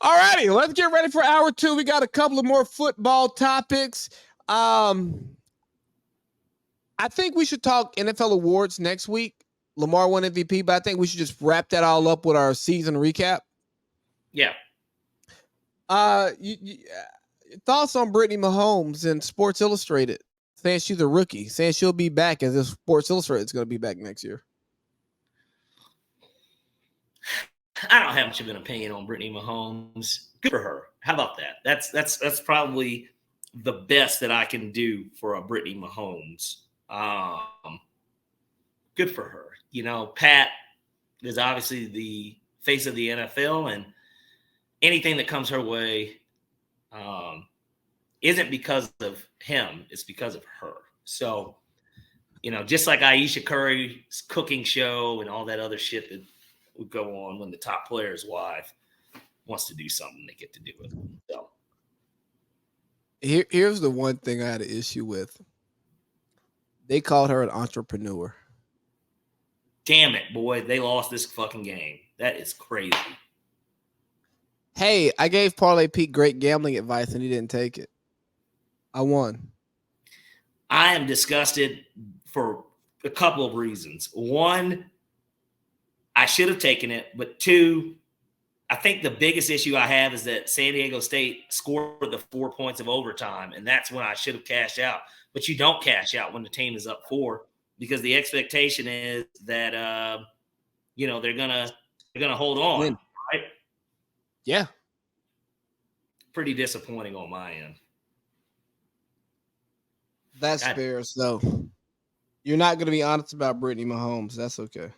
All righty, let's get ready for hour 2. We got a couple of more football topics. I think we should talk NFL awards next week. Lamar won MVP, but I think we should just wrap that all up with our season recap. Yeah. Thoughts on Brittany Mahomes and Sports Illustrated saying she's a rookie, saying she'll be back as if Sports Illustrated is going to be back next year? I don't have much of an opinion on Brittany Mahomes. Good for her. How about that? That's probably the best that I can do for a Brittany Mahomes. Good for her. You know, Pat is obviously the face of the NFL, and anything that comes her way isn't because of him. It's because of her. So, you know, just like Aisha Curry's cooking show and all that other shit that would go on when the top player's wife wants to do something, they get to do it. So here's the one thing I had an issue with. They called her an entrepreneur. Damn it, boy. They lost this fucking game. That is crazy. Hey, I gave Parlay Pete great gambling advice and he didn't take it. I won. I am disgusted for a couple of reasons. One, I should have taken it. But two, I think the biggest issue I have is that San Diego State scored the 4 points of overtime, and that's when I should have cashed out. But you don't cash out when the team is up 4 because the expectation is that they're gonna hold on, Win. right? Yeah. Pretty disappointing on my end. That's fair. So you're not going to be honest about Brittany Mahomes. That's okay.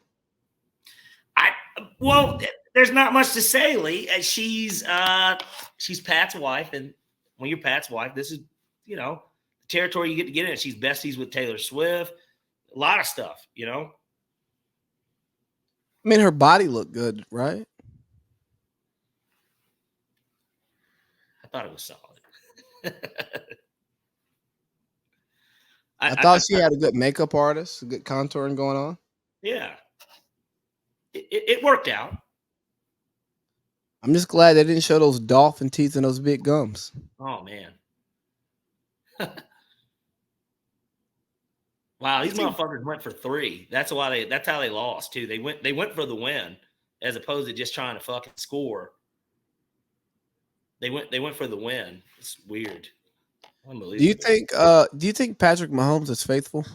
Well, there's not much to say, Lee. She's Pat's wife, and when you're Pat's wife, this is the territory you get to get in. She's besties with Taylor Swift, a lot of stuff. I mean, her body looked good, right? I thought it was solid. I thought she had a good makeup artist, a good contouring going on. Yeah. It worked out. I'm just glad they didn't show those dolphin teeth and those big gums. Oh, man. Wow, these motherfuckers went for 3. That's how they lost, too. They went for the win as opposed to just trying to fucking score. They went for the win. It's weird. Unbelievable. Do you think Patrick Mahomes is faithful?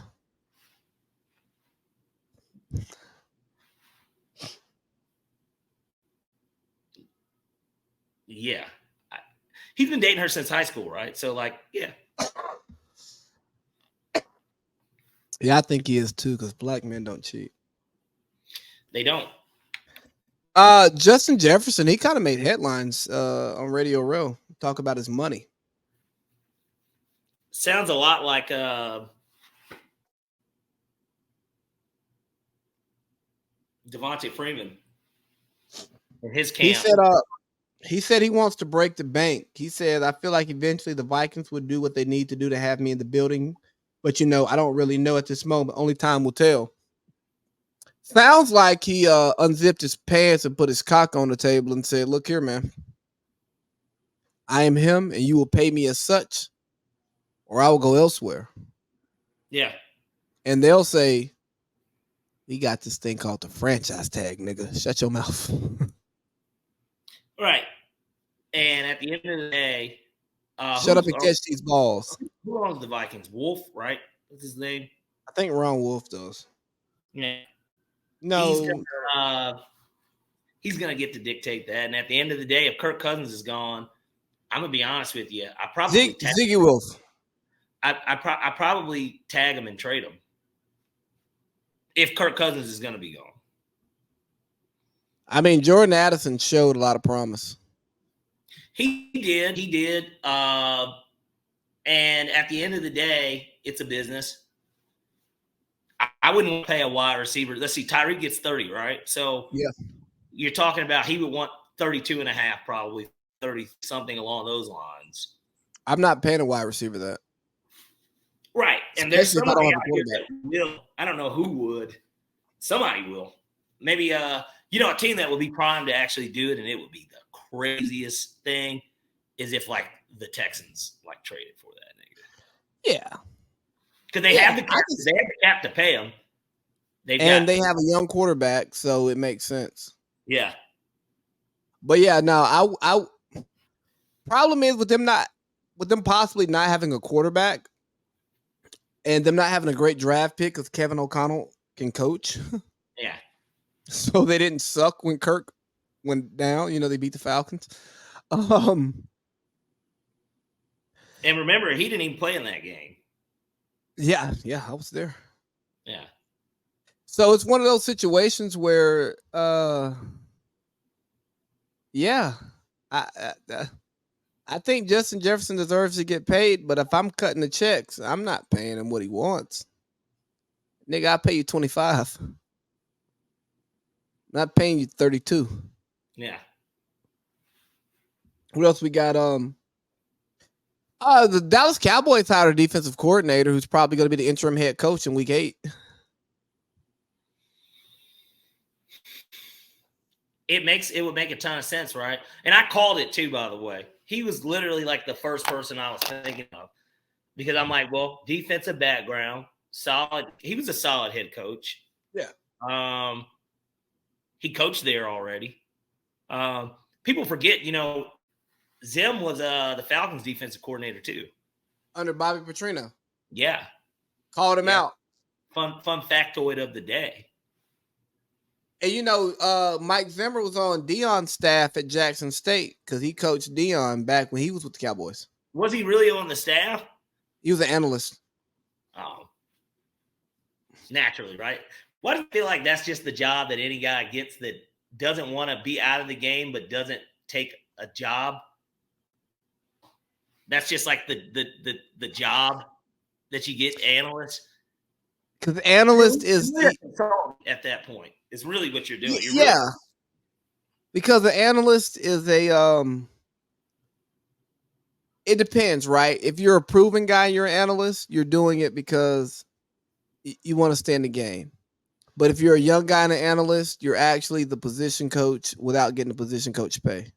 Yeah. He's been dating her since high school, right? So, yeah. Yeah, I think he is too, because black men don't cheat. They don't. Justin Jefferson, he kind of made headlines on Radio Row. Talk about his money. Sounds a lot like Devontae Freeman in his camp. He said he wants to break the bank. He said, I feel like eventually the Vikings would do what they need to do to have me in the building. But, I don't really know at this moment. Only time will tell. Sounds like he unzipped his pants and put his cock on the table and said, look here, man. I am him, and you will pay me as such, or I will go elsewhere. Yeah. And they'll say, we got this thing called the franchise tag, nigga. Shut your mouth. Right. And at the end of the day, shut up and catch these balls. Who owns the Vikings? Wolf, right? What's his name? I think Ron Wolf does. Yeah. No. He's gonna get to dictate that. And at the end of the day, if Kirk Cousins is gone, I'm gonna be honest with you. I probably Ziggy Wolf. I probably tag him and trade him if Kirk Cousins is gonna be gone. I mean, Jordan Addison showed a lot of promise. He did. And at the end of the day, it's a business. I wouldn't pay a wide receiver. Let's see, Tyreek gets 30, right? So yeah, you're talking about he would want 32 and a half, probably 30, something along those lines. I'm not paying a wide receiver that. Right. And there's somebody out here that will. I don't know who would. Somebody will. Maybe a team that would be primed to actually do it, and it would be the craziest thing is if like the Texans like traded for that nigga. Yeah, because they have the cap to pay him. They have a young quarterback, so it makes sense. Yeah, but yeah, no, I problem is with them possibly not having a quarterback and them not having a great draft pick because Kevin O'Connell can coach. Yeah. So they didn't suck when Kirk went down. They beat the Falcons. And remember, he didn't even play in that game. Yeah, I was there. Yeah. So it's one of those situations where, yeah, I think Justin Jefferson deserves to get paid, but if I'm cutting the checks, I'm not paying him what he wants. Nigga, I'll pay you 25. I'm not paying you 32. Yeah. What else we got? The Dallas Cowboys hired a defensive coordinator who's probably going to be the interim head coach in week 8. It would make a ton of sense, right? And I called it too, by the way. He was literally like the first person I was thinking of because I'm like, well, defensive background, solid. He was a solid head coach. Yeah. He coached there already. People forget, Zim was the Falcons defensive coordinator too. Under Bobby Petrino. Yeah. Called him out. Fun factoid of the day. And Mike Zimmer was on Deion's staff at Jackson State because he coached Deion back when he was with the Cowboys. Was he really on the staff? He was an analyst. Oh. Naturally, right? Why do you feel like that's just the job that any guy gets that doesn't want to be out of the game but doesn't take a job? That's just like the job that you get, analyst. Because analyst is at that point. It's really what you're doing. Because the analyst is it depends, right? If you're a proven guy and you're an analyst, you're doing it because you want to stay in the game. But if you're a young guy and an analyst, you're actually the position coach without getting the position coach pay.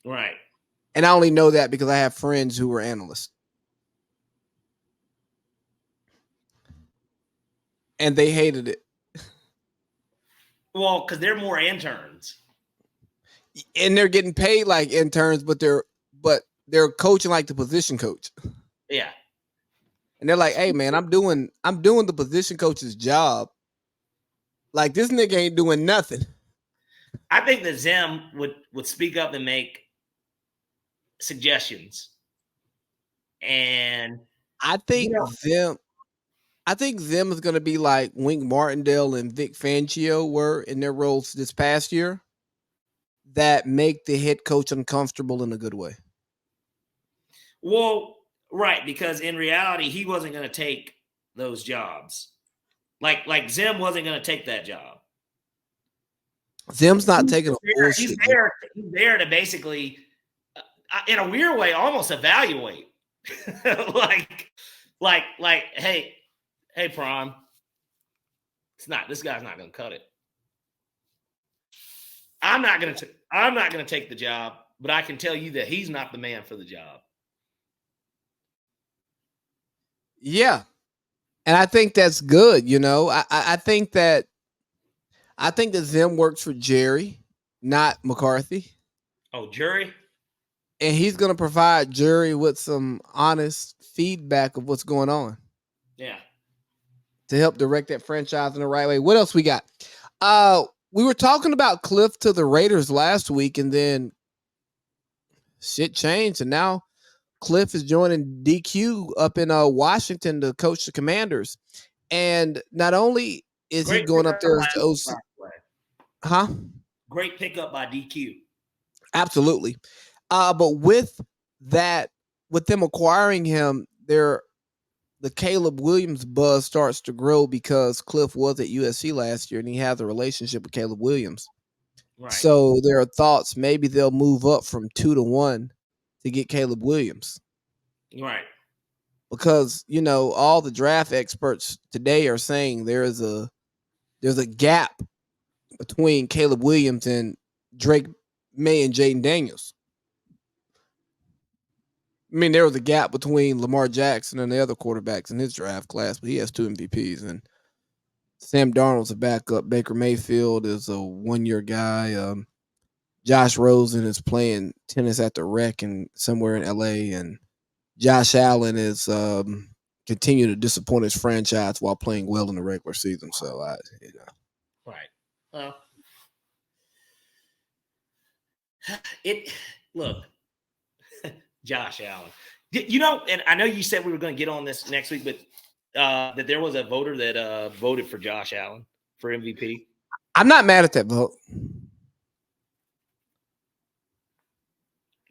Right. And I only know that because I have friends who were analysts. And they hated it. Well, because they're more interns. And they're getting paid like interns, but they're coaching like the position coach. Yeah. And they're like, hey man, I'm doing the position coach's job. Like this nigga ain't doing nothing. I think that Zim would speak up and make suggestions. And I think Zim is going to be like Wink Martindale and Vic Fangio were in their roles this past year that make the head coach uncomfortable in a good way. Well, right, because in reality, he wasn't going to take those jobs. Like Zim wasn't going to take that job. Zim's not taking a bullshit. He's there to basically, in a weird way, almost evaluate. like, hey, Prime, this guy's not going to cut it. I'm not going to take the job, but I can tell you that he's not the man for the job. Yeah. And I think that's good, I think that Zim works for Jerry, not McCarthy. Oh, Jerry? And he's going to provide Jerry with some honest feedback of what's going on. Yeah. To help direct that franchise in the right way. What else we got? We were talking about Cliff to the Raiders last week, and then shit changed, and now Cliff is joining DQ up in Washington to coach the Commanders. And not only is he going up there as the OC. Huh? Great pickup by DQ. Absolutely. But with them acquiring him, the Caleb Williams buzz starts to grow because Cliff was at USC last year and he has a relationship with Caleb Williams. Right. So there are thoughts maybe they'll move up from 2 to 1 to get Caleb Williams. Right. Because, all the draft experts today are saying there's a gap between Caleb Williams and Drake May and Jaden Daniels. I mean, there was a gap between Lamar Jackson and the other quarterbacks in his draft class, but he has 2 MVPs. And Sam Darnold's a backup. Baker Mayfield is a 1-year guy. Josh Rosen is playing tennis at the Rec and somewhere in LA, and Josh Allen is continue to disappoint his franchise while playing well in the regular season. So right. Well, look, Josh Allen. And I know you said we were going to get on this next week, but that there was a voter that voted for Josh Allen for MVP. I'm not mad at that vote.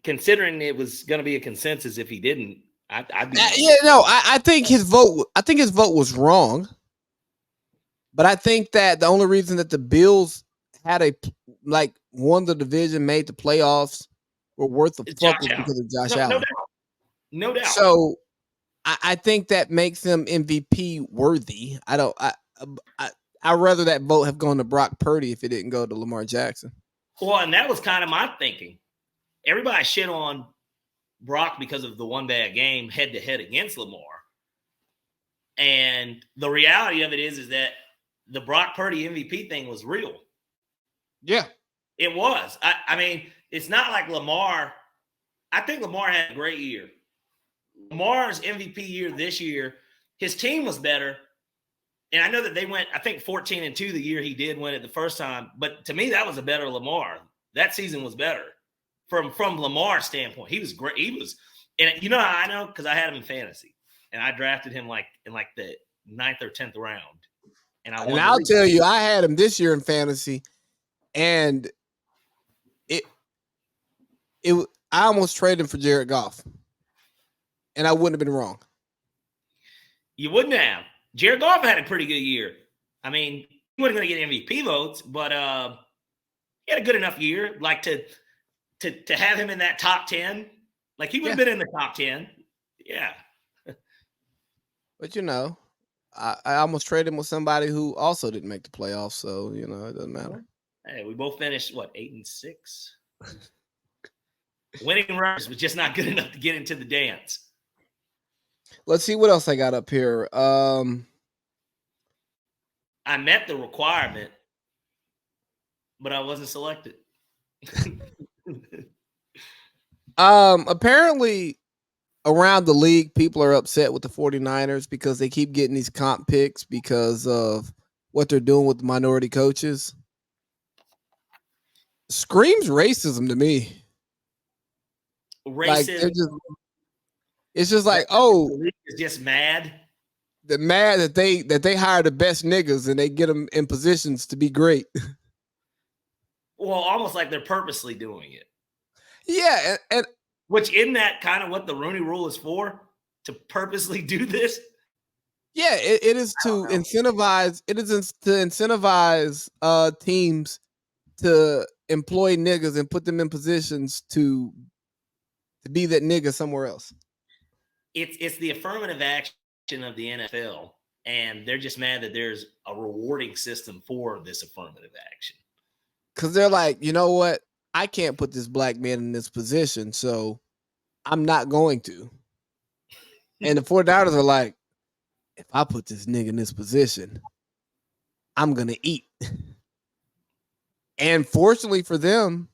Considering it was going to be a consensus if he didn't, I'd be. I think his vote. I think his vote was wrong. But I think that the only reason that the Bills had won the division, made the playoffs, were worth the fuck was because of Josh Allen. No doubt. So I think that makes him MVP worthy. I'd rather that vote have gone to Brock Purdy if it didn't go to Lamar Jackson. Well, and that was kind of my thinking. Everybody shit on Brock because of the one bad game head-to-head against Lamar. And the reality of it is that the Brock Purdy MVP thing was real. Yeah. It was. I mean, it's not like Lamar. I think Lamar had a great year. Lamar's MVP year this year, his team was better. And I know that they went, I think, 14-2 the year he did win it the first time. But to me, that was a better Lamar. That season was better. From Lamar's standpoint, he was great. He was, and you know how I know? Because I had him in fantasy, and I drafted him in the 9th or 10th round. And I'll tell you, I had him this year in fantasy, and I almost traded him for Jared Goff, and I wouldn't have been wrong. You wouldn't have. Jared Goff had a pretty good year. I mean, he wasn't going to get MVP votes, but he had a good enough year, to have him in that top 10, he would have been in the top 10. Yeah. But, I almost traded him with somebody who also didn't make the playoffs. So, it doesn't matter. Hey, we both finished, 8-6? Winning runners was just not good enough to get into the dance. Let's see what else I got up here. I met the requirement, but I wasn't selected. Apparently around the league, people are upset with the 49ers because they keep getting these comp picks because of what they're doing with the minority coaches. Screams racism to me. Racism. It's just it's just mad. They're mad that they hire the best niggas and they get them in positions to be great. Well, almost like they're purposely doing it. Yeah, and which isn't that kind of what the Rooney Rule is for? To purposely do this? Yeah, it is to incentivize. It is to incentivize teams to employ niggas and put them in positions to be that nigga somewhere else. It's the affirmative action of the NFL, and they're just mad that there's a rewarding system for this affirmative action. Because they're like, you know what? I can't put this black man in this position, so I'm not going to. And the 49ers are like, if I put this nigga in this position, I'm going to eat. And fortunately for them,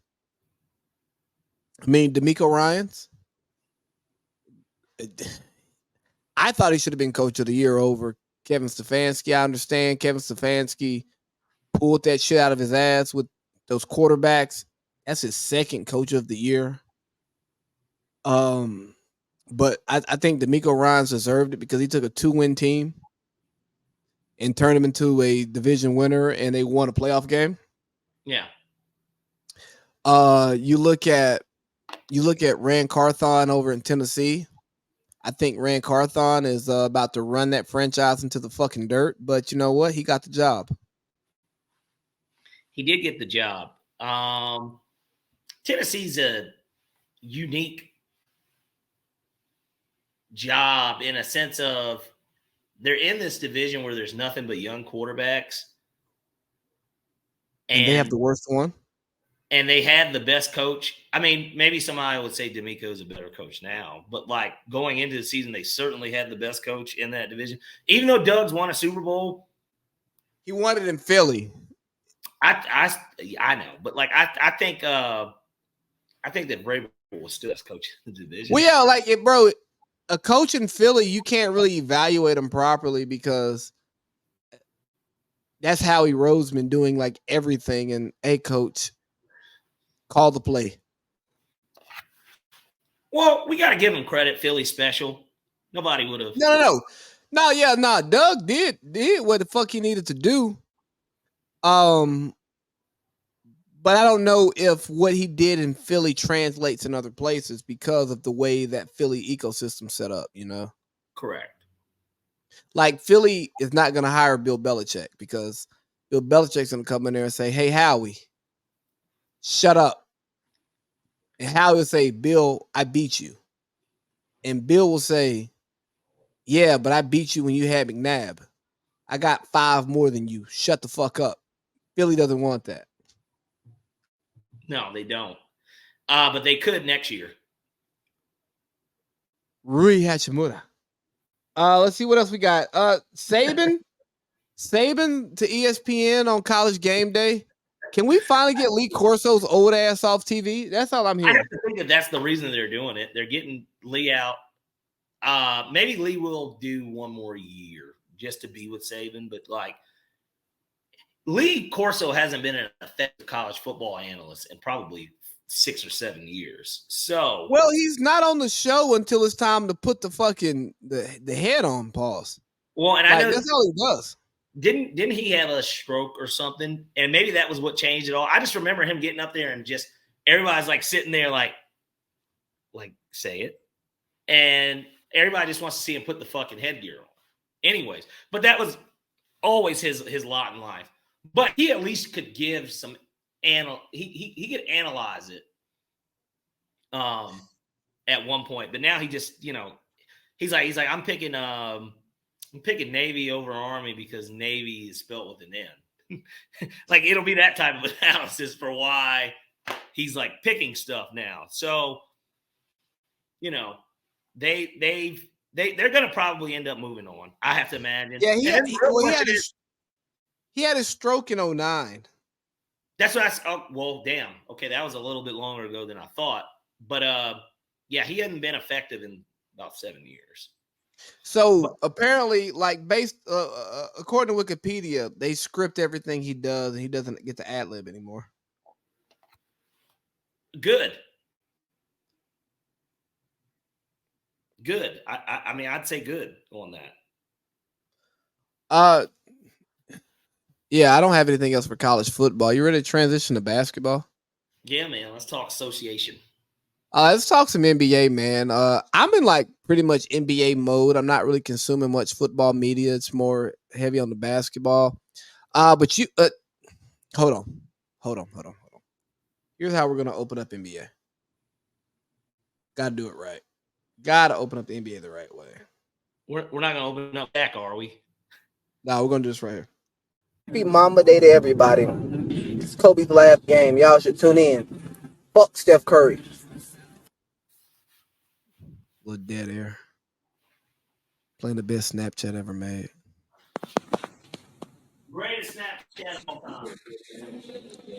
I mean, DeMeco Ryans, I thought he should have been coach of the year over Kevin Stefanski. I understand Kevin Stefanski pulled that shit out of his ass with those quarterbacks. That's his second coach of the year. But I think DeMeco Ryans deserved it because he took a 2-win team and turned them into a division winner, and they won a playoff game. Yeah. You look at Rand Carthon over in Tennessee. I think Rand Carthon is about to run that franchise into the fucking dirt, but you know what? He got the job. He did get the job. Tennessee's a unique job in a sense of they're in this division where there's nothing but young quarterbacks. And they have the worst one? and they had the best coach. I mean, maybe somebody would say D'Amico is a better coach now, but like going into the season, they certainly had the best coach in that division. Even though Doug's won a Super Bowl, he won it in Philly. I know, but like I think that Vrabel was still best coach in the division. Well, yeah, like it, bro. A coach in Philly, you can't really evaluate him properly because that's Howie Roseman doing like everything. And hey, coach, call the play. Well, we got to give him credit. Philly special. Nobody would have. No. Doug did what the fuck he needed to do. But I don't know if what he did in Philly translates in other places because of the way that Philly ecosystem set up, you know? Correct. Like Philly is not going to hire Bill Belichick because Bill Belichick's going to come in there and say, hey, Howie, shut up. And Howie will say, Bill, I beat you. And Bill will say, yeah, but I beat you when you had McNabb. I got 5 more than you. Shut the fuck up. Philly doesn't want that. No, they don't. But they could next year. Rui Hachimura. Let's see what else we got. Saban to ESPN on College Game Day. Can we finally get Lee Corso's old ass off TV? That's all I'm hearing. I have to think that that's the reason they're doing it. They're getting Lee out. Maybe Lee will do one more year just to be with Saban, but like Lee Corso hasn't been an effective college football analyst in probably 6 or 7 years. So, well, he's not on the show until it's time to put the fucking the head on pause. Well, and like, I know that's all he does. Didn't he have a stroke or something? And maybe that was what changed it all. I just remember him getting up there and just everybody's like sitting there like say it, and everybody just wants to see him put the fucking headgear on. Anyways, but that was always his lot in life. But he at least could give some he could analyze it at one point. But now he just, he's like I'm picking Navy over Army because Navy is spelled with an N. Like it'll be that type of analysis for why he's like picking stuff now. So, they're gonna probably end up moving on. I have to imagine. Yeah, he had a stroke in 2009. That's what well, damn. Okay, that was a little bit longer ago than I thought. But yeah, he hadn't been effective in about 7 years. So apparently, like based according to Wikipedia, they script everything he does, and he doesn't get to ad lib anymore. Good. I mean, I'd say good on that. Yeah, I don't have anything else for college football. You ready to transition to basketball? Yeah, man. Let's talk association. Let's talk some NBA, man. I'm in like pretty much NBA mode. I'm not really consuming much football media. It's more heavy on the basketball. But you hold on. Here's how we're gonna open up NBA. Gotta do it right. Gotta open up the NBA the right way. We're not gonna open up back, are we? No, we're gonna do this right here. Happy Mama Day to everybody. It's Kobe's last game. Y'all should tune in. Fuck Steph Curry. Little dead air. Playing the best Snapchat ever made. Greatest Snapchat of all time.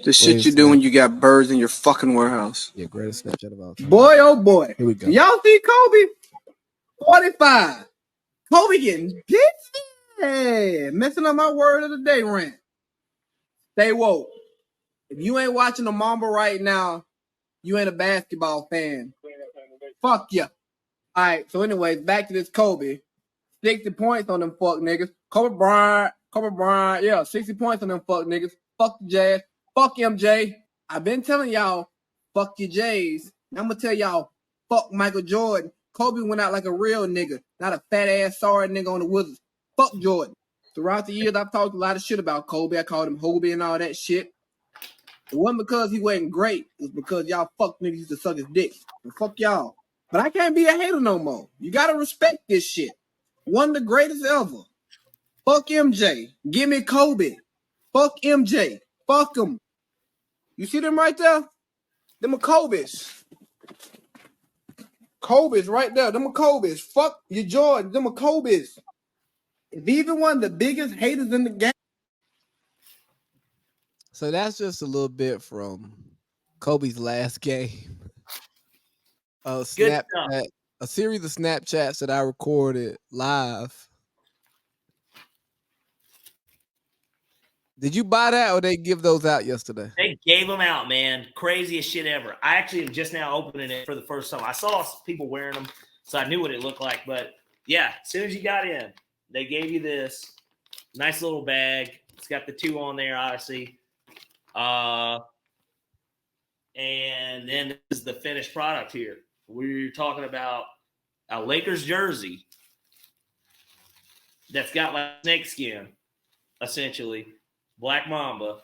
The shit you do when you got birds in your fucking warehouse. Yeah, greatest Snapchat of all time. Boy, oh boy. Here we go. Y'all see Kobe? 45. Kobe getting pissy. Messing up my word of the day rant. Stay woke. If you ain't watching the Mamba right now, you ain't a basketball fan. Fuck ya. All right, so anyways, back to this Kobe. 60 points on them fuck niggas. Kobe Bryant, yeah, 60 points on them fuck niggas. Fuck the Jazz. Fuck MJ. I've been telling y'all, fuck your Jays. I'm gonna tell y'all, fuck Michael Jordan. Kobe went out like a real nigga, not a fat ass sorry nigga on the Wizards. Fuck Jordan. Throughout the years, I've talked a lot of shit about Kobe. I called him Hobie and all that shit. It wasn't because he wasn't great. It was because y'all fuck niggas used to suck his dick. And fuck y'all. But I can't be a hater no more. You gotta respect this shit. One of the greatest ever. Fuck MJ. Give me Kobe. Fuck MJ. Fuck him. You see them right there? Them are Kobe's. Kobe's right there. Them are Kobe's. Fuck your Jordan. Them are Kobe's. If even one of the biggest haters in the game. So that's just a little bit from Kobe's last game. A Good stuff. Snapchat, a series of Snapchats that I recorded live. Did you buy that or they give those out yesterday? They gave them out, man. Craziest shit ever. I actually am just now opening it for the first time. I saw people wearing them, so I knew what it looked like. But yeah, as soon as you got in, they gave you this nice little bag. It's got the 2 on there, obviously. And then this is the finished product here. We're talking about a Lakers jersey that's got like snake skin, essentially. Black Mamba.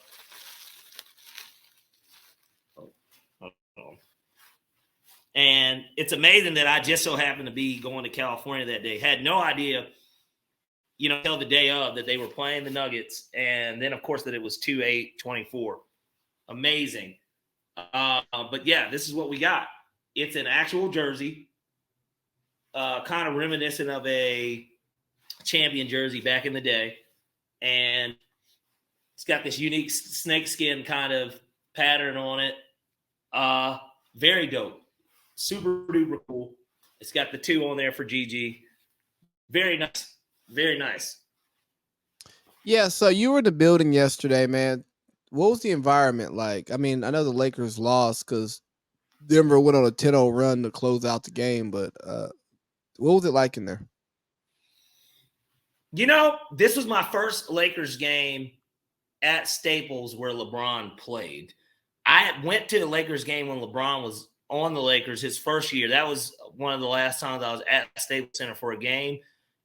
And it's amazing that I just so happened to be going to California that day. Had no idea, until the day of that they were playing the Nuggets. And then, of course, that it was 2/8/24. Amazing. But, yeah, this is what we got. It's an actual jersey, kind of reminiscent of a champion jersey back in the day. And it's got this unique snakeskin kind of pattern on it. Very dope. Super duper cool. It's got the 2 on there for Gigi. Very nice. Very nice. Yeah, so you were in the building yesterday, man. What was the environment like? I mean, I know the Lakers lost because Denver went on a 10-0 run to close out the game, but what was it like in there? This was my first Lakers game at Staples where LeBron played. I went to the Lakers game when LeBron was on the Lakers his first year. That was one of the last times I was at Staples Center for a game,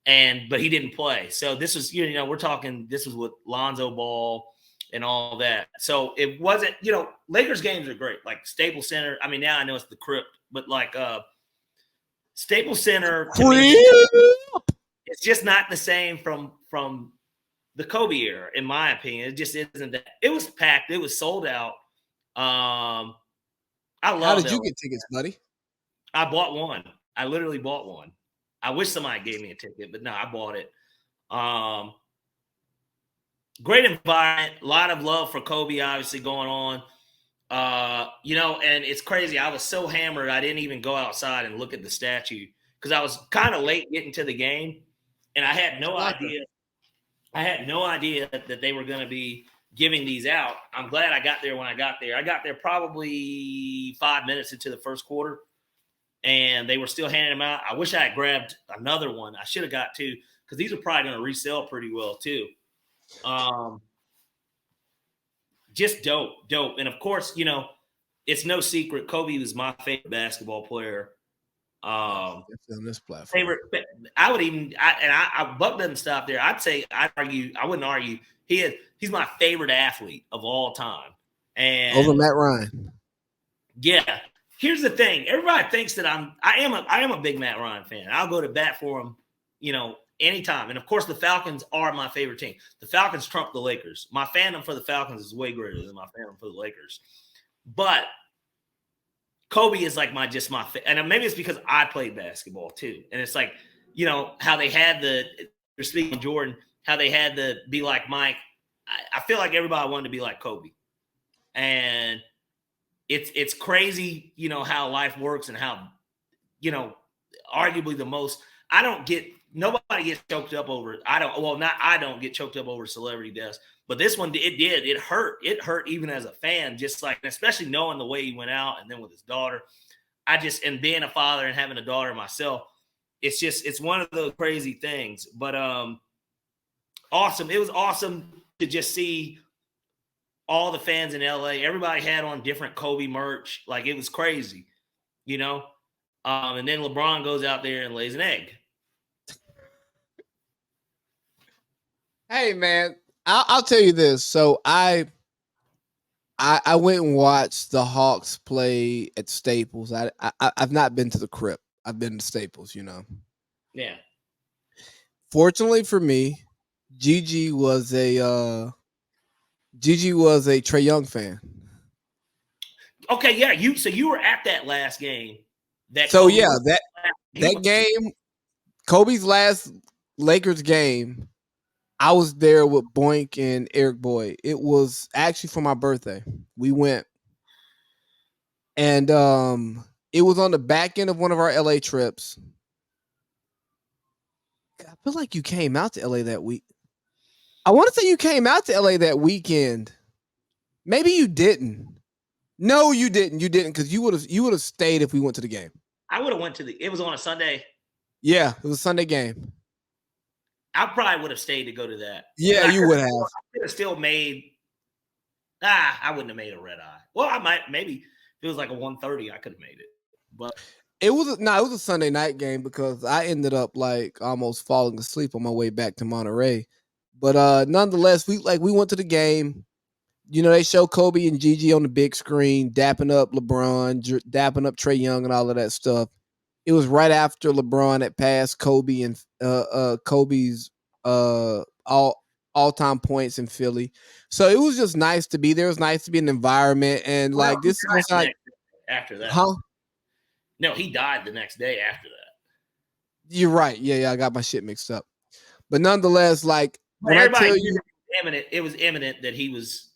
but he didn't play. So this was, we're talking, this was with Lonzo Ball and all that. So it wasn't, Lakers games are great. Like Staples Center, I mean, now I know it's the Crypt, but like Staples Center, to me, it's just not the same from the Kobe era, in my opinion. It just isn't that. It was packed. It was sold out. I love. How did you get tickets, buddy? I bought one. I literally bought one. I wish somebody gave me a ticket, but no, I bought it. Great environment. A lot of love for Kobe, obviously, going on. And it's crazy. I was so hammered, I didn't even go outside and look at the statue because I was kind of late getting to the game, and I had no idea. I had no idea that they were going to be giving these out. I'm glad I got there when I got there. I got there probably 5 minutes into the first quarter, and they were still handing them out. I wish I had grabbed another one. I should have got 2 because these are probably going to resell pretty well too. Just dope. And of course, it's no secret. Kobe was my favorite basketball player. On this platform. Favorite. I would even, I Buck doesn't stop there. I wouldn't argue. He's my favorite athlete of all time. And over Matt Ryan. Yeah. Here's the thing. Everybody thinks that I am a big Matt Ryan fan. I'll go to bat for him, anytime. And of course, the Falcons are my favorite team. The Falcons trump the Lakers. My fandom for the Falcons is way greater than my fandom for the Lakers. But Kobe is like and maybe it's because I played basketball too. And it's like, how they had you're speaking of Jordan, how they had to be like Mike. I feel like everybody wanted to be like Kobe. And it's crazy, how life works and how, arguably the most, nobody gets choked up over it. I don't get choked up over celebrity deaths, but this one, it hurt. It hurt even as a fan, just like, especially knowing the way he went out and then with his daughter. And being a father and having a daughter myself, it's one of those crazy things, but awesome. It was awesome to just see all the fans in LA. Everybody had on different Kobe merch. Like, it was crazy, and then LeBron goes out there and lays an egg. Hey, man, I'll tell you this. So I went and watched the Hawks play at Staples. I've not been to the Crypt. I've been to Staples, Yeah. Fortunately for me, Gigi was a Trae Young fan. Okay, yeah. You were at that last game. That game, Kobe's last Lakers game. I was there with Boink and Eric Boyd. It was actually for my birthday. We went, and it was on the back end of one of our LA trips. I feel like you came out to LA that week. I want to say you came out to LA that weekend. Maybe you didn't. No, you didn't. You didn't, because you would have stayed if we went to the game. I would have went to it was on a Sunday. Yeah, it was a Sunday game. I probably would have stayed to go to that. Yeah, you would have. I could have still made. I wouldn't have made a red eye. Well, I might. Maybe if it was like a 1:30, I could have made it. But it was a Sunday night game, because I ended up like almost falling asleep on my way back to Monterey. But nonetheless, we went to the game. You know, they show Kobe and Gigi on the big screen, dapping up LeBron, dapping up Trae Young, and all of that stuff. It was right after LeBron had passed Kobe and Kobe's all-time points in Philly. So it was just nice to be there. It was nice to be in the environment, and like this was like after that. Huh? No, he died the next day after that. You're right. Yeah, I got my shit mixed up. But nonetheless, like when I tell you, it was imminent that he was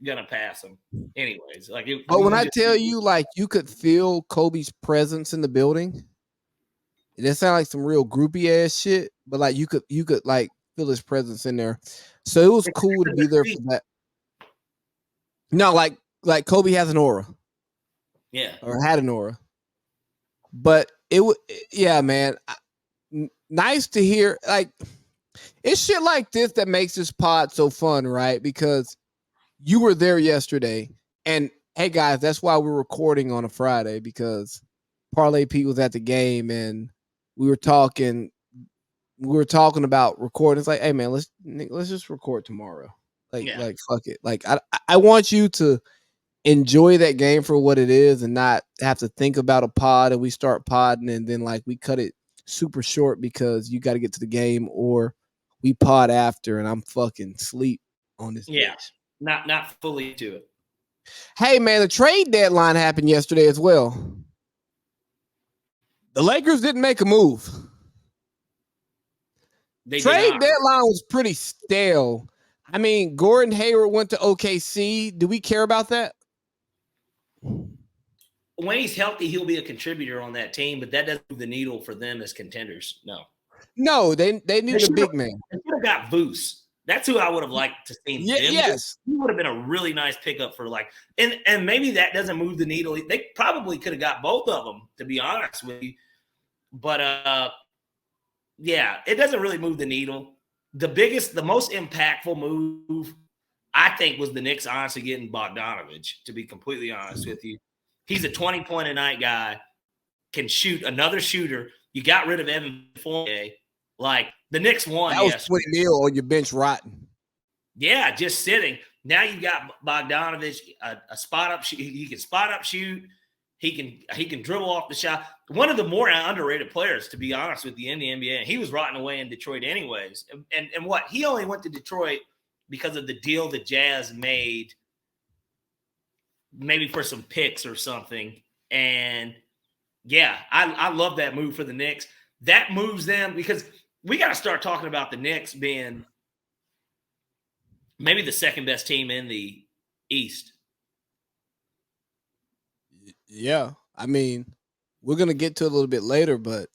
gonna pass him. Anyways, like. But when I tell you, like, you could feel Kobe's presence in the building. It sounded like some real groupie ass shit, but like you could like feel his presence in there. So it was cool to be there for that. No, like Kobe has an aura. Yeah. Or had an aura. But it would, yeah, man. Nice to hear. Like, it's shit like this that makes this pod so fun, right? Because you were there yesterday, and hey guys, that's why we're recording on a Friday, because Parlay Pete was at the game, and we were talking about recording. It's like, hey man, let's just record tomorrow. Like fuck it. Like I want you to enjoy that game for what it is, and not have to think about a pod, and we start podding and then like we cut it super short because you got to get to the game, or we pod after and I'm fucking sleep on this. Yeah. Bitch. Not fully to it. Hey man, the trade deadline happened yesterday as well. The Lakers didn't make a move. Trade deadline was pretty stale. I mean, Gordon Hayward went to OKC. Do we care about that? When he's healthy, he'll be a contributor on that team, but that doesn't move the needle for them as contenders. No, they need a big man. They should have got Voos. That's who I would have liked to see. Yes. He would have been a really nice pickup for like, and maybe that doesn't move the needle. They probably could have got both of them, to be honest with you. But yeah, it doesn't really move the needle. The most impactful move, I think, was the Knicks honestly getting Bogdanovich, to be completely honest with you. He's a 20-point-a-night guy, can shoot, another shooter. You got rid of Evan Fournier. Like, the Knicks won. That was 20 mil on your bench rotting. Yeah, just sitting. Now you've got Bogdanovich, a spot up shoot. He can spot up shoot. He can dribble off the shot. One of the more underrated players, to be honest with you, in the NBA. And he was rotting away in Detroit anyways. And what? He only went to Detroit because of the deal the Jazz made, maybe for some picks or something. And, yeah, I love that move for the Knicks. That moves them, because we got to start talking about the Knicks being maybe the second best team in the East. Yeah, I mean, we're going to get to it a little bit later, but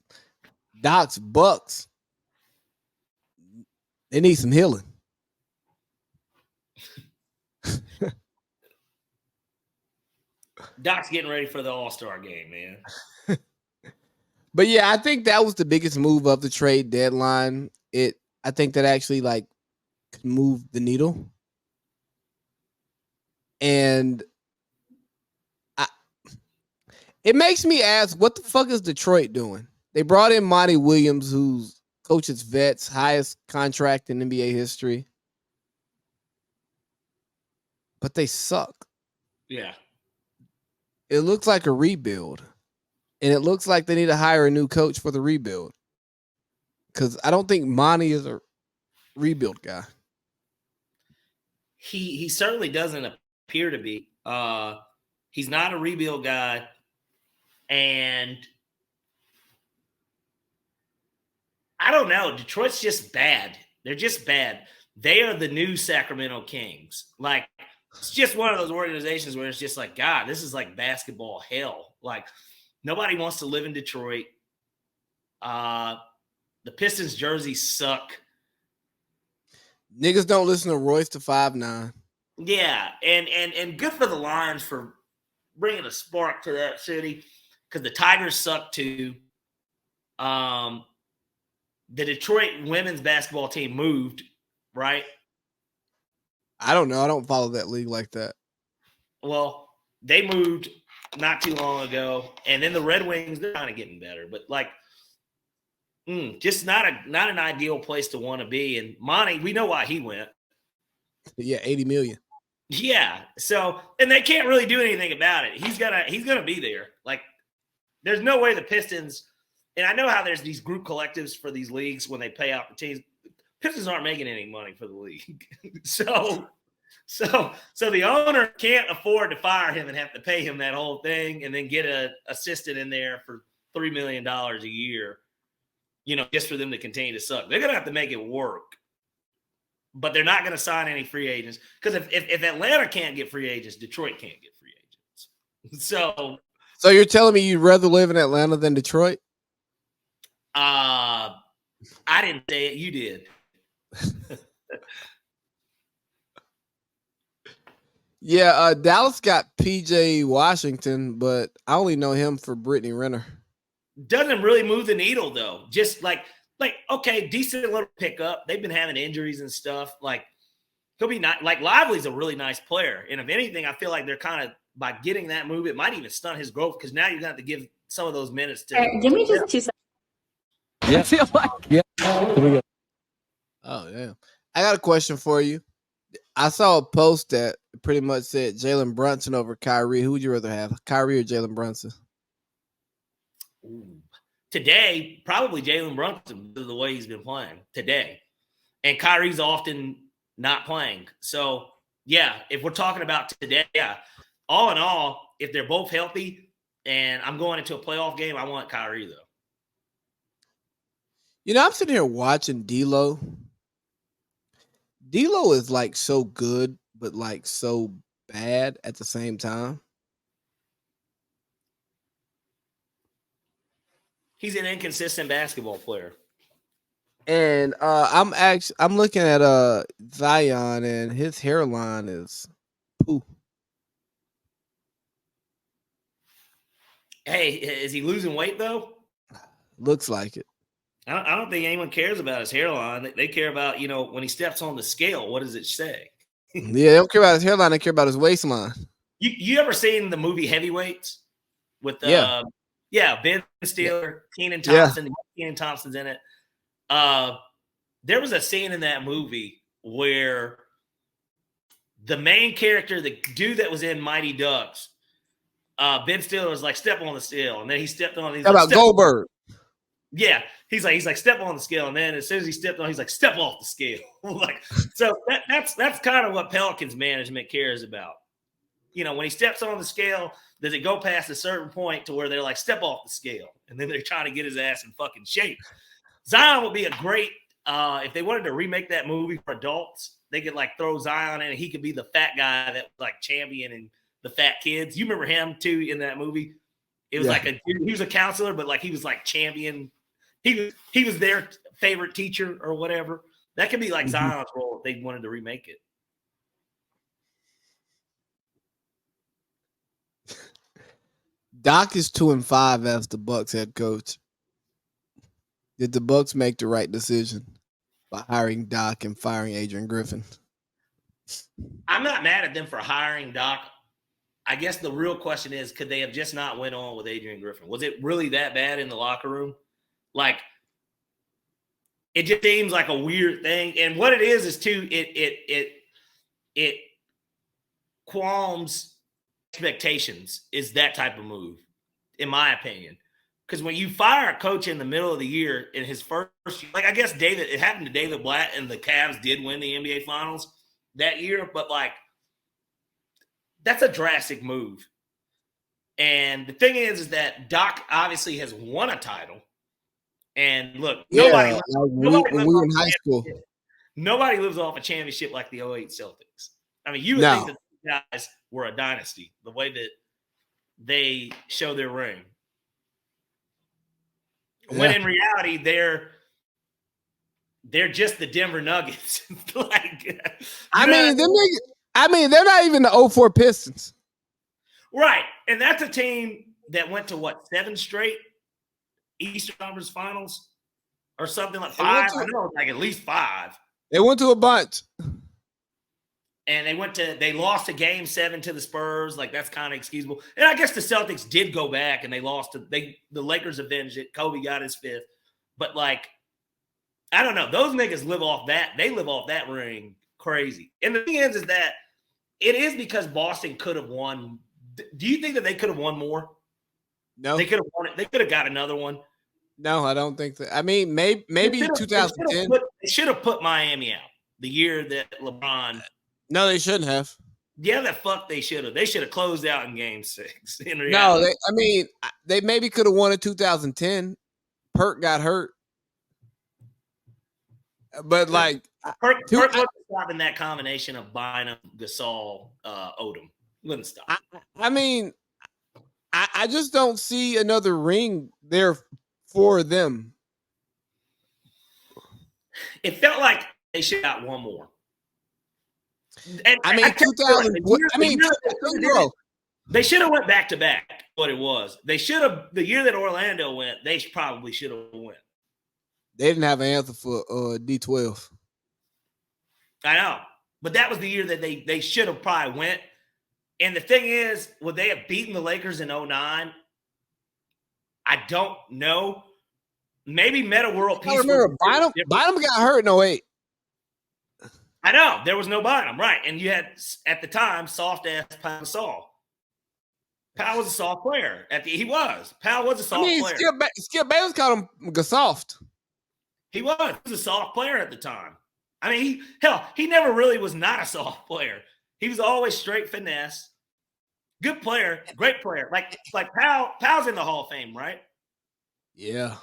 Doc's Bucks, they need some healing. Doc's getting ready for the All-Star game, man. But yeah, I think that was the biggest move of the trade deadline. I think that actually like could move the needle. And it makes me ask, what the fuck is Detroit doing? They brought in Monty Williams, who's coaches vets, highest contract in NBA history. But they suck. Yeah. It looks like a rebuild. And it looks like they need to hire a new coach for the rebuild. Because I don't think Monty is a rebuild guy. He certainly doesn't appear to be. He's not a rebuild guy. And I don't know. Detroit's just bad. They're just bad. They are the new Sacramento Kings. Like, it's just one of those organizations where it's just like, God, this is like basketball hell. Like, nobody wants to live in Detroit. The Pistons jerseys suck. Niggas don't listen to Royce to 5'9". Yeah, and good for the Lions for bringing a spark to that city, because the Tigers suck too. The Detroit women's basketball team moved, right? I don't know. I don't follow that league like that. Well, they moved not too long ago, and then the Red Wings, they're kind of getting better, but like, just not an ideal place to want to be. And Monty, we know why he went. Yeah, $80 million. Yeah. So, and they can't really do anything about it. He's gonna be there. Like, there's no way the Pistons. And I know how there's these group collectives for these leagues when they pay out the teams. Pistons aren't making any money for the league, so the owner can't afford to fire him and have to pay him that whole thing, and then get an assistant in there for $3 million a year. Just for them to continue to suck. They're gonna have to make it work. But they're not going to sign any free agents, because if Atlanta can't get free agents, Detroit can't get free agents. So you're telling me you'd rather live in Atlanta than Detroit? I didn't say it. You did. Yeah, Dallas got PJ Washington, but I only know him for Brittany Renner. Doesn't really move the needle though. Just like okay, decent little pickup. They've been having injuries and stuff. Like, he'll be not like Lively's a really nice player. And if anything, I feel like they're kind of, by getting that move, it might even stunt his growth, because now you're going to have to give some of those minutes to. Give me just 2 seconds. Yeah. I feel like. Yeah. Oh, yeah. I got a question for you. I saw a post that pretty much said Jalen Brunson over Kyrie. Who would you rather have, Kyrie or Jalen Brunson? Ooh. Today, probably Jalen Brunson, because of the way he's been playing today. And Kyrie's often not playing. So, yeah, if we're talking about today, yeah, all in all, if they're both healthy and I'm going into a playoff game, I want Kyrie, though. I'm sitting here watching D'Lo. D'Lo is like so good, but like so bad at the same time. He's an inconsistent basketball player. And I'm looking at Zion, and his hairline is poo. Hey, is he losing weight though? Looks like it. I don't think anyone cares about his hairline. They care about, when he steps on the scale, what does it say? Yeah, they don't care about his hairline, they care about his waistline. You ever seen the movie Heavyweights with Ben Stiller, Kenan Thompson? Yeah. Kenan Thompson's in it. There was a scene in that movie where the main character, the dude that was in Mighty Ducks, Ben Stiller was like, step on the scale, and then he stepped on. He's How like, about Goldberg? Yeah, he's like step on the scale, and then as soon as he stepped on, he's like, step off the scale. Like, so that's kind of what Pelicans management cares about. When he steps on the scale, does it go past a certain point to where they're like, step off the scale, and then they're trying to get his ass in fucking shape. Zion would be a great if they wanted to remake that movie for adults, they could like throw Zion in, and he could be the fat guy that was like championing the fat kids. You remember him too in that movie? It was like he was a counselor, but like he was like champion. He was their favorite teacher or whatever. That could be like Zion's role if they wanted to remake it. Doc is 2-5 as the Bucks head coach. Did the Bucks make the right decision by hiring Doc and firing Adrian Griffin? I'm not mad at them for hiring Doc. I guess the real question is, could they have just not went on with Adrian Griffin? Was it really that bad in the locker room? Like, it just seems like a weird thing. And what it is too, it qualms expectations is that type of move, in my opinion. Because when you fire a coach in the middle of the year in his first, like, I guess it happened to David Blatt, and the Cavs did win the NBA Finals that year, but like, that's a drastic move. And the thing is that Doc obviously has won a title. And look, Yeah, when we were in high school. Nobody lives off a championship like the 08 Celtics. I mean, you would think that these guys were a dynasty, the way that they show their ring. Yeah. When in reality, they're just the Denver Nuggets. I mean, they're not even the 04 Pistons. Right. And that's a team that went to what, 7 straight Eastern Conference Finals or something like 5. I know it was like at least 5. They went to a bunch. And they lost a game 7 to the Spurs. Like, that's kind of excusable. And I guess the Celtics did go back and they lost the Lakers avenged it. Kobe got his 5th. But like, I don't know. Those niggas live off that. They live off that ring crazy. And the thing is that it is because Boston could have won. Do you think that they could have won more? No. They could have won it. They could have got another one. No, I don't think that. I mean, maybe 2010. They should have put Miami out the year that LeBron. No, they shouldn't have. Yeah, the fuck they should have. They should have closed out in Game 6. In reality. No, they maybe could have won in 2010. Perk got hurt. But like Perk wasn't stopping that combination of Bynum, Gasol, Odom. Wouldn't stop. I mean, I just don't see another ring there for them. It felt like they should have got one more. And I mean, 2000. They should have went back to back. What it was, they should have. The year that Orlando went, they probably should have went. They didn't have an answer for D12. I know, but that was the year that they should have probably went. And the thing is, would they have beaten the Lakers in 09? I don't know. Maybe Meta World Peace. I remember Bynum got hurt in 08. I know. There was no Bynum, right. And you had, at the time, soft-ass Pau Gasol. Pau was a soft player. Pau was a soft player. Skip Bayless called him Gasoft. He was a soft player at the time. I mean, he never really was not a soft player. He was always straight finesse. Good player, great player. Like Powell's in the Hall of Fame, right? Yeah.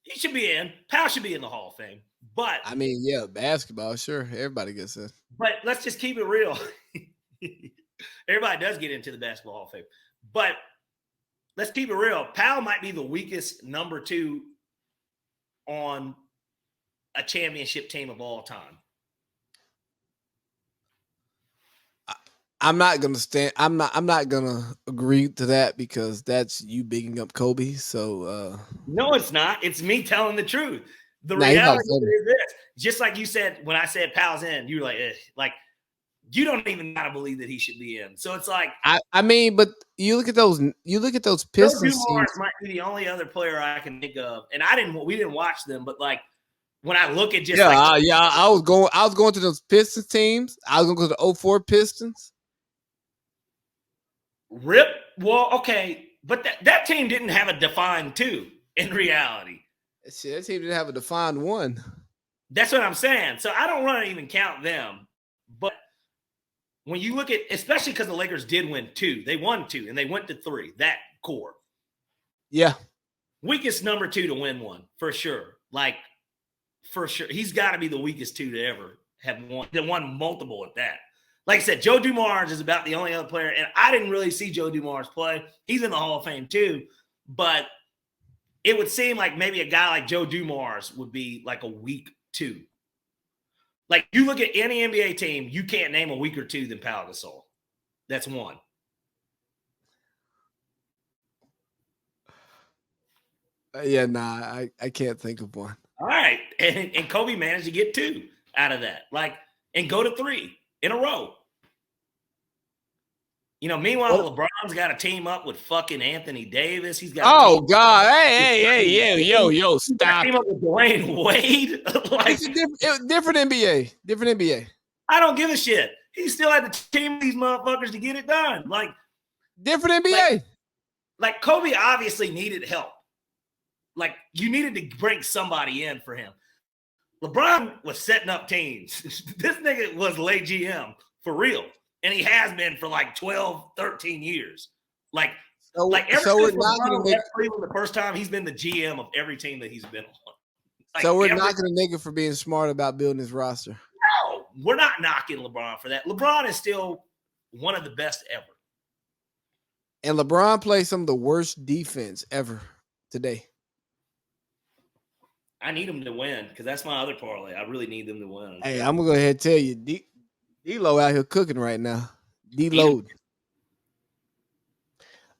He should be in. Powell should be in the Hall of Fame. But I mean, yeah, basketball, sure. Everybody gets in. But let's just keep it real. Everybody does get into the Basketball Hall of Fame. But let's keep it real. Powell might be the weakest number 2 on a championship team of all time. I'm not gonna agree to that because that's you bigging up Kobe. So no, it's not. It's me telling the truth. The reality is this. Just like you said when I said Powell's in, you were like you don't even gotta believe that he should be in. So it's like I mean, but you look at those Pistons. Dumars might be the only other player I can think of, and we didn't watch them, but like when I look at just I was going to those Pistons teams. I was going to go to the 04 Pistons. Rip. Well, okay, but that team didn't have a defined 2 in reality. Shit, that team didn't have a defined 1. That's what I'm saying. So I don't want to even count them. But when you look at, especially because the Lakers did win 2, they won 2 and they went to 3. That core, yeah, weakest number 2 to win one for sure. Like for sure, he's got to be the weakest 2 to ever have won. They won multiple at that. Like I said, Joe Dumars is about the only other player, and I didn't really see Joe Dumars play. He's in the Hall of Fame too, but it would seem like maybe a guy like Joe Dumars would be like a weak 2. Like you look at any NBA team, you can't name a weaker 2 than Pau Gasol. That's 1. I can't think of one. All right, and Kobe managed to get 2 out of that, and go to 3 in a row. You know, meanwhile, LeBron's got to team up with fucking Anthony Davis. He's got. Oh God! Hey, yo! Stop. Team up with Dwayne Wade. It's a different NBA. Different NBA. I don't give a shit. He still had to team these motherfuckers to get it done. Like different NBA. Like Kobe obviously needed help. Like you needed to bring somebody in for him. LeBron was setting up teams. This nigga was late GM for real. And he has been for like 12, 13 years. Like Like ever so we're since not gonna LeBron make. left Cleveland the first time, he's been the GM of every team that he's been on. Like So we're not gonna nigga for being smart about building his roster. No, we're not knocking LeBron for that. LeBron is still one of the best ever. And LeBron plays some of the worst defense ever today. I need him to win because that's my other parlay. I really need them to win. Hey, I'm gonna go ahead and tell you, D-Lo out here cooking right now. D-Lo.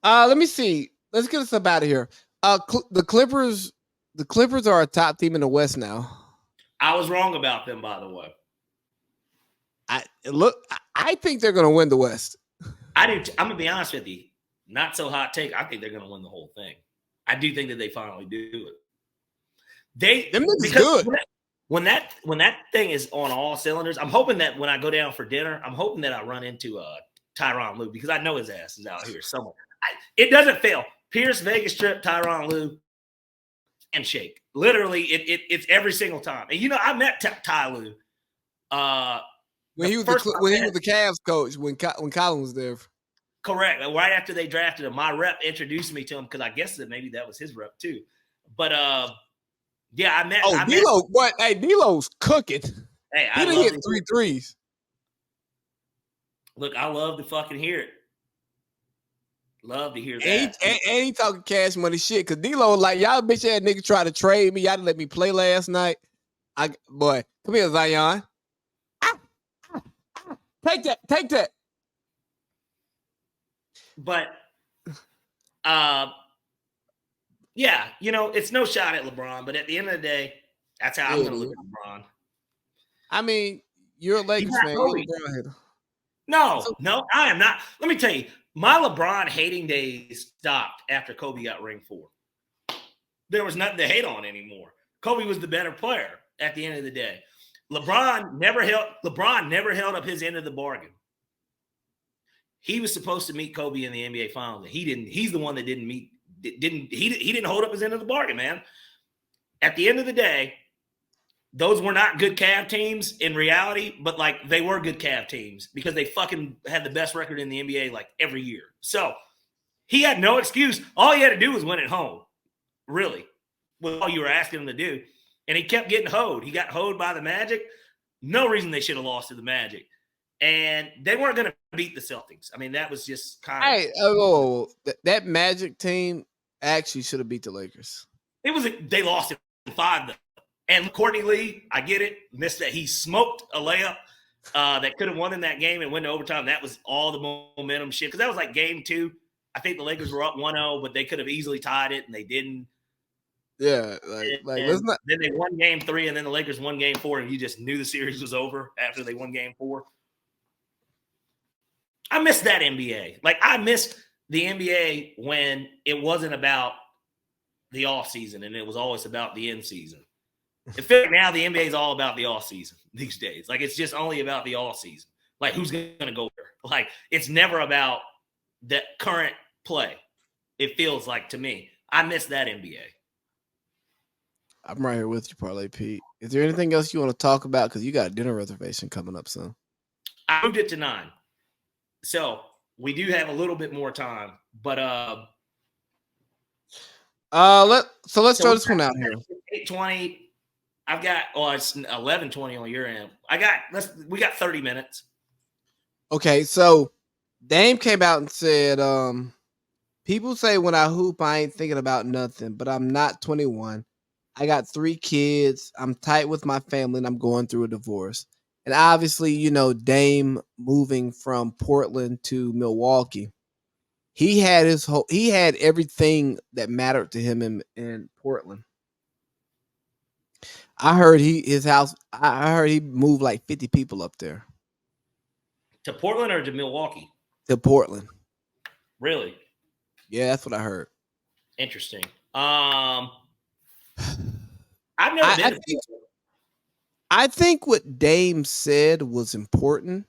Let me see. Let's get us up out of here. The Clippers are a top team in the West now. I was wrong about them, by the way. I think they're gonna win the West. I do. I'm gonna be honest with you. Not so hot take. I think they're gonna win the whole thing. I do think that they finally do it. Them niggas good. When that thing is on all cylinders, I'm hoping that when I go down for dinner, I'm hoping that I run into Tyronn Lue because I know his ass is out here somewhere. It doesn't fail. Pierce, Vegas trip, Tyronn Lue, and shake. Literally, it's every single time. And I met Ty Lue. When he was the Cavs coach, when Colin was there. Correct. Right after they drafted him, my rep introduced me to him because I guess that maybe that was his rep too. But yeah, I met. Oh, D-Lo, what? Hey, D-Lo's cooking. Hey, he done hit 3 threes. Look, I love to fucking hear it. Love to hear that. And he talking cash money shit. Cause D-Lo like, y'all bitch ass nigga try to trade me. Y'all didn't let me play last night. Boy, come here, Zion. Take that. But yeah, it's no shot at LeBron, but at the end of the day, that's how I'm gonna look at LeBron. I mean, you're a Lakers fan. You're a LeBron hater. No, I am not. Let me tell you, my LeBron hating days stopped after Kobe got ring 4. There was nothing to hate on anymore. Kobe was the better player at the end of the day. LeBron never held up his end of the bargain. He was supposed to meet Kobe in the NBA Finals, and he didn't. He's the one that didn't meet. He didn't hold up his end of the bargain, man. At the end of the day, those were not good Cavs teams in reality, but like they were good Cavs teams because they fucking had the best record in the NBA like every year. So he had no excuse. All he had to do was win at home, really, was all you were asking him to do. And he kept getting hoed. He got hoed by the Magic. No reason they should have lost to the Magic. And they weren't going to beat the Celtics. I mean, that was just kind of. Hey, that Magic team actually should have beat the Lakers. They lost in 5 though. And Courtney Lee, I get it, missed that. He smoked a layup that could have won in that game and went to overtime. That was all the momentum shit. Because that was like game 2. I think the Lakers were up 1-0, but they could have easily tied it, and they didn't. Yeah, let's not. Then they won game 3, and then the Lakers won game 4, and you just knew the series was over after they won game 4. I miss that NBA. Like, I missed the NBA when it wasn't about the offseason, and it was always about the end season. I feel like now the NBA is all about the offseason these days. Like, it's just only about the offseason. Like, who's going to go there? Like, it's never about the current play. It feels like to me. I miss that NBA. I'm right here with you, Parlay Pete. Is there anything else you want to talk about? Because you got a dinner reservation coming up soon. I moved it to 9. So we do have a little bit more time. But let's throw this one out here. 8:20. I've got it's 11:20 on your end. We got 30 minutes. Okay, so Dame came out and said, people say when I hoop, I ain't thinking about nothing, but I'm not 21. I got 3 kids. I'm tight with my family, and I'm going through a divorce. And obviously, Dame moving from Portland to Milwaukee, he had everything that mattered to him in Portland. I heard he moved like 50 people up there. To Portland or to Milwaukee? To Portland. Really? Yeah, that's what I heard. Interesting. I've never been. I think what Dame said was important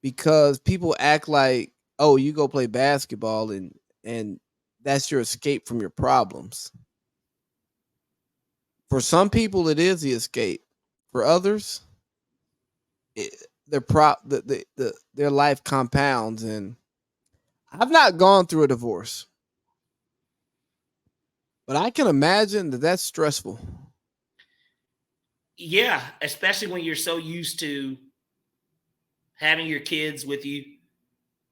because people act like, oh, you go play basketball and that's your escape from your problems. For some people, it is the escape. For others, their life compounds. And I've not gone through a divorce, but I can imagine that that's stressful. Yeah, especially when you're so used to having your kids with you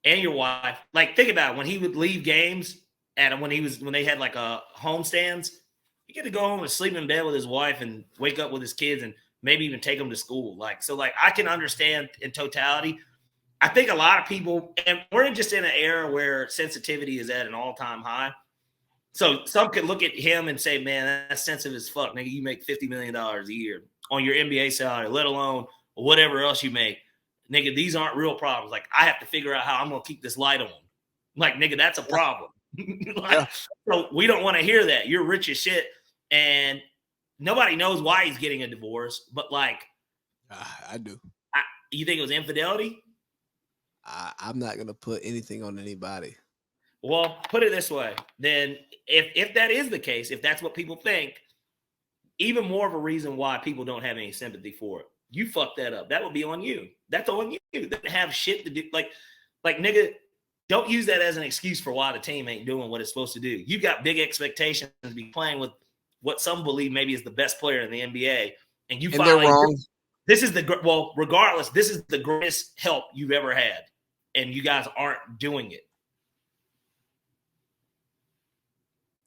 and your wife. Like, think about it, when he would leave games and when they had like a home stands, he get to go home and sleep in bed with his wife and wake up with his kids and maybe even take them to school. Like, so like I can understand in totality. I think a lot of people, and we're just in an era where sensitivity is at an all-time high. So some could look at him and say, man, that's sensitive as fuck. Nigga, you make $50 million a year on your NBA salary, let alone whatever else you make. Nigga, these aren't real problems. Like, I have to figure out how I'm going to keep this light on. Like, nigga, that's a problem. Like, so we don't want to hear that. You're rich as shit. And nobody knows why he's getting a divorce. But, like, I do. You think it was infidelity? I'm not going to put anything on anybody. Well, put it this way. Then if that is the case, if that's what people think, even more of a reason why people don't have any sympathy for it. You fucked that up. That would be on you. That's on you. They didn't have shit to do. Like, nigga, don't use that as an excuse for why the team ain't doing what it's supposed to do. You got big expectations to be playing with what some believe maybe is the best player in the NBA. And you finally, they're wrong. This is regardless, this is the greatest help you've ever had. And you guys aren't doing it.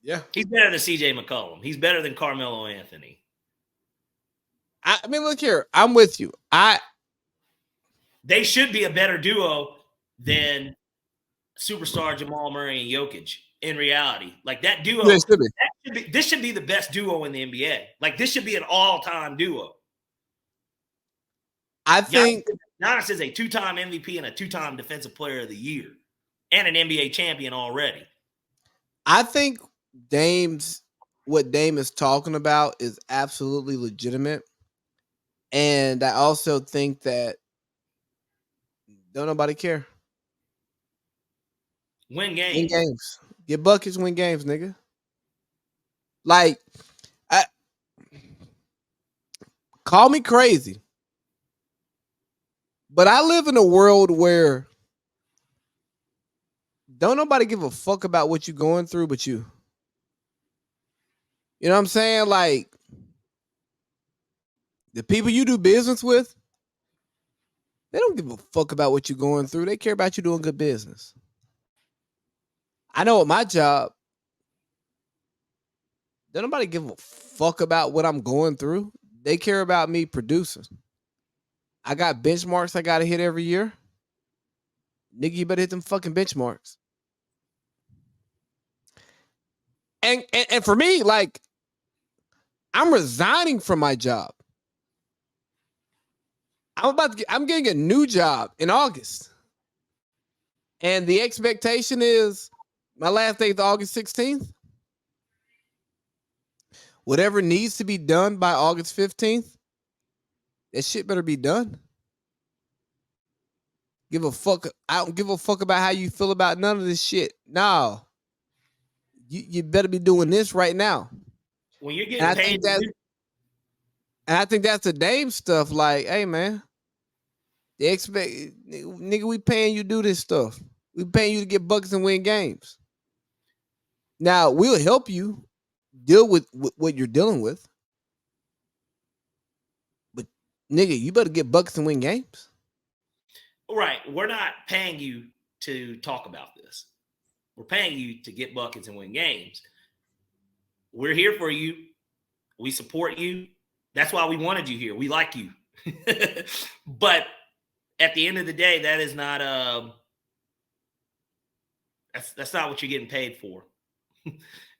Yeah. He's better than CJ McCollum. He's better than Carmelo Anthony. I mean, look here. I'm with you. They should be a better duo than superstar Jamal Murray and Jokic in reality. Like, that duo, this should be the best duo in the NBA. Like, this should be an all-time duo. I think Giannis is a two-time MVP and a two-time Defensive Player of the Year and an NBA champion already. I think what Dame is talking about is absolutely legitimate. And I also think that don't nobody care. Win games. Win games. Get buckets, win games, nigga. Like, call me crazy. But I live in a world where don't nobody give a fuck about what you're going through but you. You know what I'm saying? Like, the people you do business with, they don't give a fuck about what you're going through. They care about you doing good business. I know at my job, don't nobody give a fuck about what I'm going through. They care about me producing. I got benchmarks I got to hit every year. Nigga, you better hit them fucking benchmarks. And for me, like, I'm resigning from my job. I'm getting a new job in August. And the expectation is my last day is August 16th. Whatever needs to be done by August 15th, that shit better be done. Give a fuck. I don't give a fuck about how you feel about none of this shit. No. You better be doing this right now. When you're getting paid. And I think that's the Dame stuff. Like, hey, man, they expect, nigga, we paying you to do this stuff. We paying you to get buckets and win games. Now, we'll help you deal with what you're dealing with. But, nigga, you better get buckets and win games. Right. We're not paying you to talk about this. We're paying you to get buckets and win games. We're here for you. We support you. That's why we wanted you here. We like you. But at the end of the day, that is not that's not what you're getting paid for.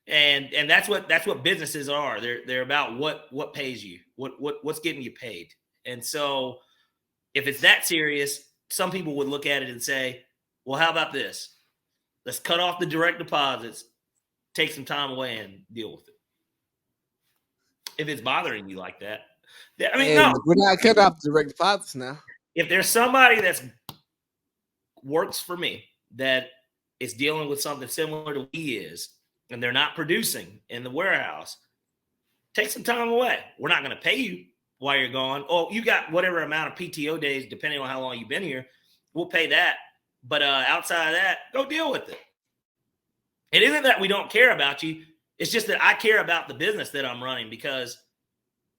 and that's what businesses are. They're about what pays you, what's getting you paid. And so if it's that serious, some people would look at it and say, well, how about this? Let's cut off the direct deposits, take some time away and deal with it. If it's bothering you like that. I mean, no. We're not cutting off direct deposits now. If there's somebody that's works for me that is dealing with something similar to what he is, and they're not producing in the warehouse, take some time away. We're not going to pay you while you're gone. Oh, you got whatever amount of PTO days, depending on how long you've been here. We'll pay that. But outside of that, go deal with it. It isn't that we don't care about you. It's just that I care about the business that I'm running because,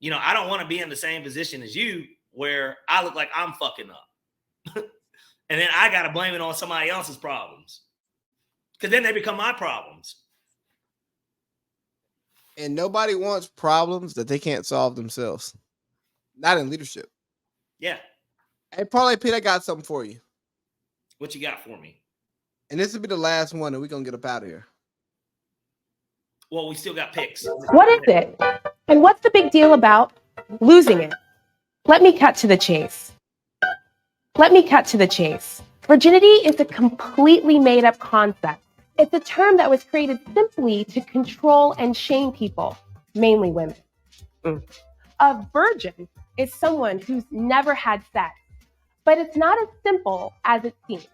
I don't want to be in the same position as you where I look like I'm fucking up. And then I got to blame it on somebody else's problems because then they become my problems. And nobody wants problems that they can't solve themselves. Not in leadership. Yeah. Hey, Parlay Pete, I got something for you. What you got for me? And this will be the last one, and we're going to get up out of here. Well, we still got picks. What is it? And what's the big deal about losing it? Let me cut to the chase. Virginity is a completely made-up concept. It's a term that was created simply to control and shame people, mainly women. A virgin is someone who's never had sex, but it's not as simple as it seems.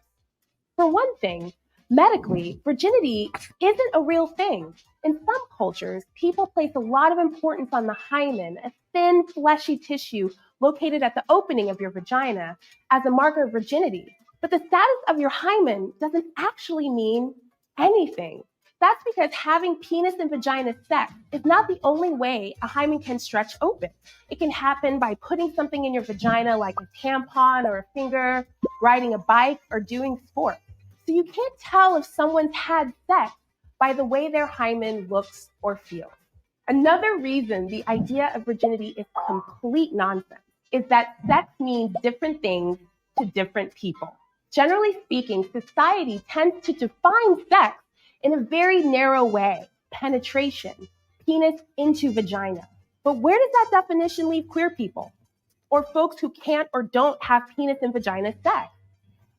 For one thing, medically, virginity isn't a real thing. In some cultures, people place a lot of importance on the hymen, a thin, fleshy tissue located at the opening of your vagina, as a marker of virginity. But the status of your hymen doesn't actually mean anything. That's because having penis and vagina sex is not the only way a hymen can stretch open. It can happen by putting something in your vagina like a tampon or a finger, riding a bike, or doing sports. So you can't tell if someone's had sex by the way their hymen looks or feels. Another reason the idea of virginity is complete nonsense is that sex means different things to different people. Generally speaking, society tends to define sex in a very narrow way: penetration, penis into vagina. But where does that definition leave queer people, or folks who can't or don't have penis and vagina sex,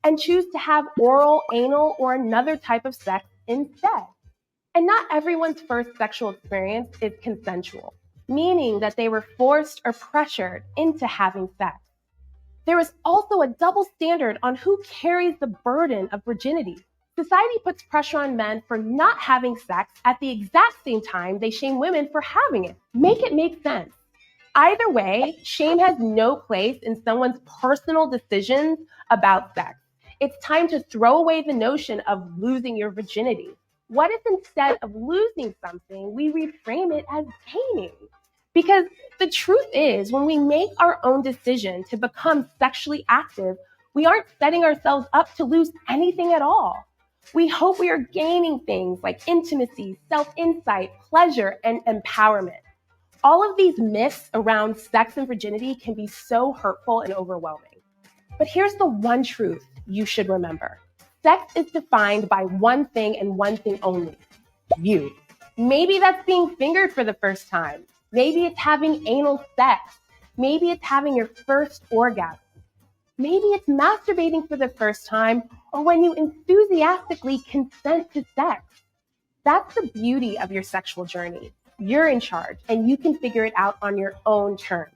and choose to have oral, anal, or another type of sex instead? And not everyone's first sexual experience is consensual, meaning that they were forced or pressured into having sex. There is also a double standard on who carries the burden of virginity. Society puts pressure on men for not having sex at the exact same time they shame women for having it. Make it make sense. Either way, shame has no place in someone's personal decisions about sex. It's time to throw away the notion of losing your virginity. What if instead of losing something, we reframe it as gaining? Because the truth is, when we make our own decision to become sexually active, we aren't setting ourselves up to lose anything at all. We hope we are gaining things like intimacy, self-insight, pleasure, and empowerment. All of these myths around sex and virginity can be so hurtful and overwhelming. But here's the one truth you should remember. Sex is defined by one thing and one thing only: you. Maybe that's being fingered for the first time. Maybe it's having anal sex. Maybe it's having your first orgasm. Maybe it's masturbating for the first time, or when you enthusiastically consent to sex. That's the beauty of your sexual journey. You're in charge, and you can figure it out on your own terms.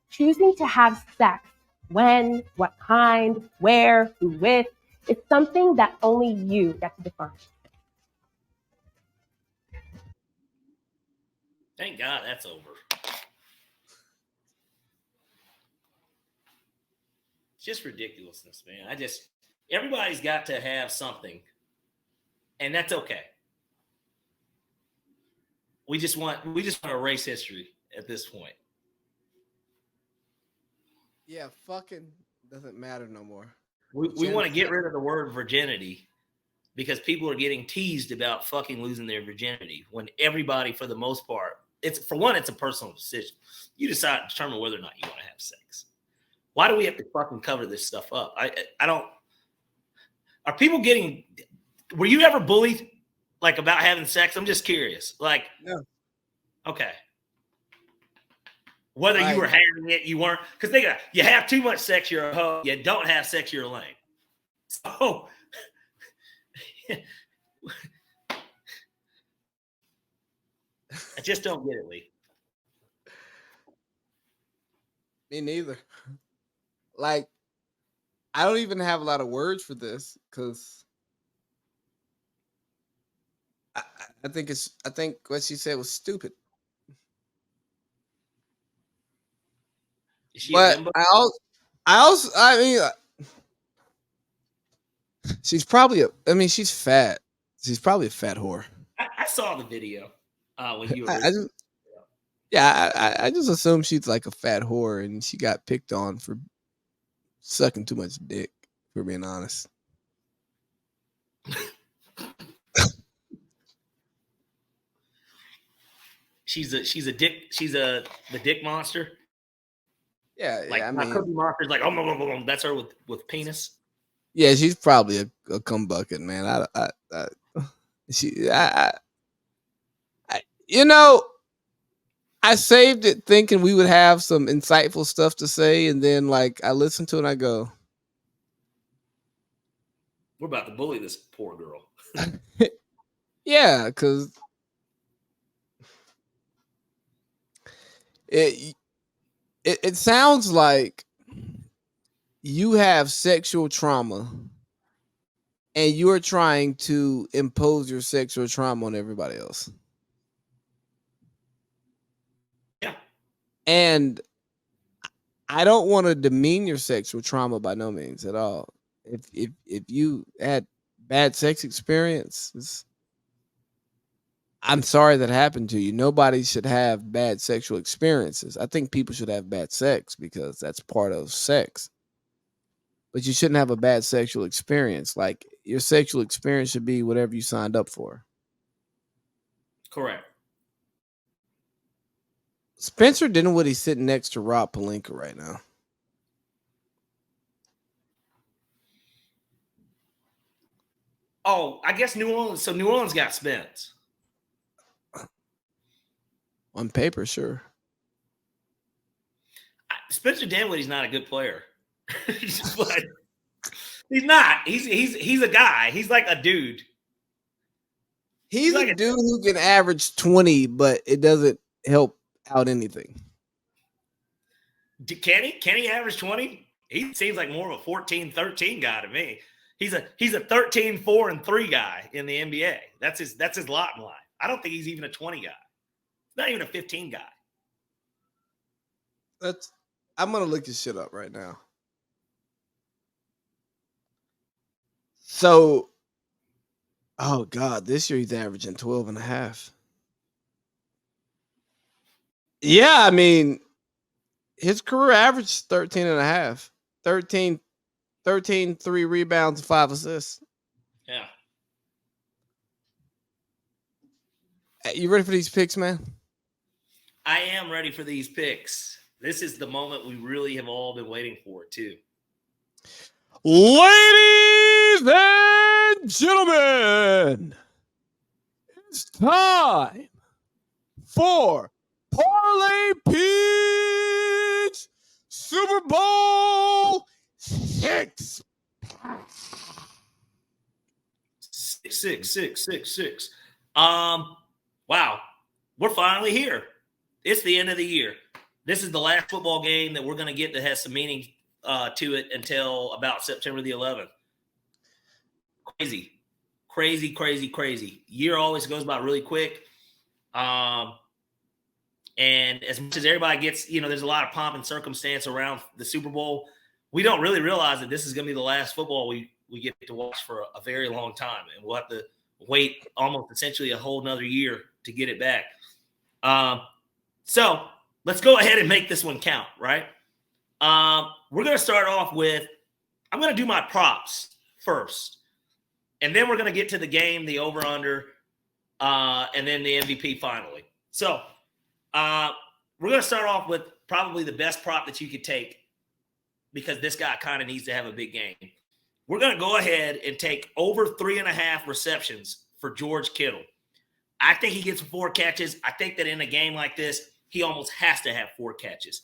Choosing to have sex, when, what kind, where, who with, is something that only you get to define. Thank God that's over. It's just ridiculousness, man. Everybody's got to have something, and that's okay. We just want to erase history at this point. Yeah, fucking doesn't matter no more. We want to get rid of the word virginity because people are getting teased about fucking losing their virginity when everybody, for the most part, it's a personal decision. You decide to determine whether or not you want to have sex. Why do we have to fucking cover this stuff up? I don't. Are people getting? Were you ever bullied like about having sex? I'm just curious. Like, no. Okay. Whether you were having it, you weren't, because you have too much sex, you're a hoe. You don't have sex, you're a lame. So, I just don't get it, Lee. Me neither. Like, I don't even have a lot of words for this because I think what she said was stupid. But I mean, She's probably she's fat. She's probably a fat whore. I saw the video when you I just, yeah, I just assume she's like a fat whore and she got picked on for sucking too much dick, for being honest. She's the dick monster. Yeah, Like I my mean, Cookie Monster's like, oh, that's her with penis. yeah, she's probably a cum bucket, man. You know, I saved it thinking we would have some insightful stuff to say, and then like I listen to it and I go, we're about to bully this poor girl. yeah, because it sounds like you have sexual trauma and you're trying to impose your sexual trauma on everybody else. Yeah. And I don't want to demean your sexual trauma by no means at all. If you had bad sex experiences, I'm sorry that happened to you. Nobody should have bad sexual experiences. I think people should have bad sex because that's part of sex. But you shouldn't have a bad sexual experience. Like your sexual experience should be whatever you signed up for. Correct. Spencer Dinwiddie's sitting next to Rob Pelinka right now. Oh, I guess New Orleans. So New Orleans got Spence. On paper, sure. Spencer Dinwiddie's not a good player. But he's not. He's a guy. He's like a dude. He's like a dude who can average 20, but it doesn't help out anything. Can he average 20? He seems like more of a 14-13 guy to me. He's a 13-4-3 guy in the NBA. That's his lot in life. I don't think he's even a 20 guy. Not even a 15 guy. I'm gonna look this shit up right now. So, oh God, this year he's averaging 12 and a half. Yeah, I mean, his career average 13 and a half. 13, 3 rebounds, 5 assists. Yeah. You ready for these picks, man? I am ready for these picks. This is the moment we really have all been waiting for, too. Ladies and gentlemen, it's time for Parlay Peach Super Bowl 6. 6. Wow. We're finally here. It's the end of the year. This is the last football game that we're going to get that has some meaning to it until about September the 11th. Crazy. Year always goes by really quick. And as much as everybody gets, there's a lot of pomp and circumstance around the Super Bowl, we don't really realize that this is going to be the last football we get to watch for a very long time. And we'll have to wait almost essentially a whole nother year to get it back. So let's go ahead and make this one count, right? We're going to start off with, I'm going to do my props first. And then we're going to get to the game, the over-under, and then the MVP finally. So we're going to start off with probably the best prop that you could take because this guy kind of needs to have a big game. We're going to go ahead and take over 3.5 receptions for George Kittle. I think he gets 4 catches. I think that in a game like this, he almost has to have 4 catches.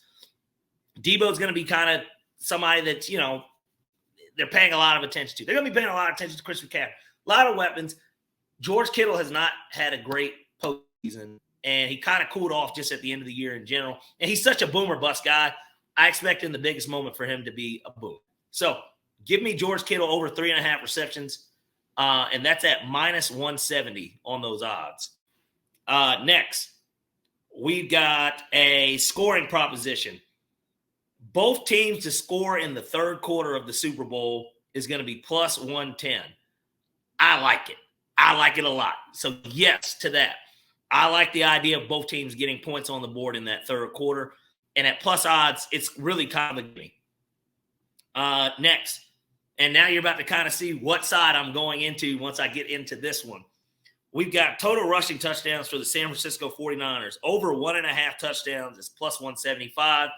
Debo's going to be kind of somebody that, they're paying a lot of attention to. They're going to be paying a lot of attention to Christian McCaffrey. A lot of weapons. George Kittle has not had a great postseason, and he kind of cooled off just at the end of the year in general. And he's such a boomer bust guy. I expect in the biggest moment for him to be a boom. So give me George Kittle over 3.5 receptions, and that's at minus 170 on those odds. Next, we've got a scoring proposition. Both teams to score in the third quarter of the Super Bowl is going to be plus 110. I like it. I like it a lot. So yes to that. I like the idea of both teams getting points on the board in that third quarter. And at plus odds, it's really kind of a gimme. Next. And now you're about to kind of see what side I'm going into once I get into this one. We've got total rushing touchdowns for the San Francisco 49ers. Over 1.5 touchdowns is plus 175.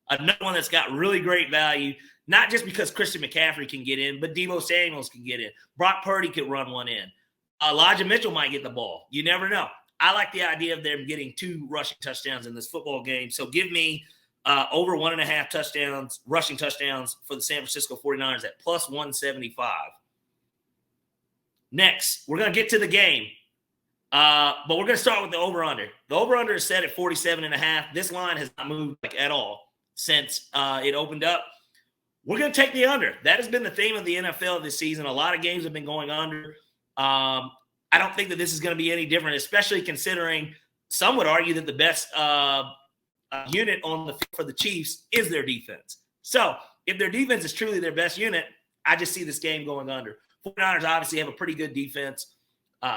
Another one that's got really great value, not just because Christian McCaffrey can get in, but Deebo Samuels can get in. Brock Purdy could run one in. Elijah Mitchell might get the ball. You never know. I like the idea of them getting 2 rushing touchdowns in this football game. So give me over 1.5 touchdowns, rushing touchdowns for the San Francisco 49ers at plus 175. Next, we're going to get to the game. But we're going to start with the over-under. The over-under is set at 47.5. This line has not moved at all since it opened up. We're going to take the under. That has been the theme of the NFL this season. A lot of games have been going under. I don't think that this is going to be any different, especially considering some would argue that the best unit on the field for the Chiefs is their defense. So if their defense is truly their best unit, I just see this game going under. 49ers obviously have a pretty good defense.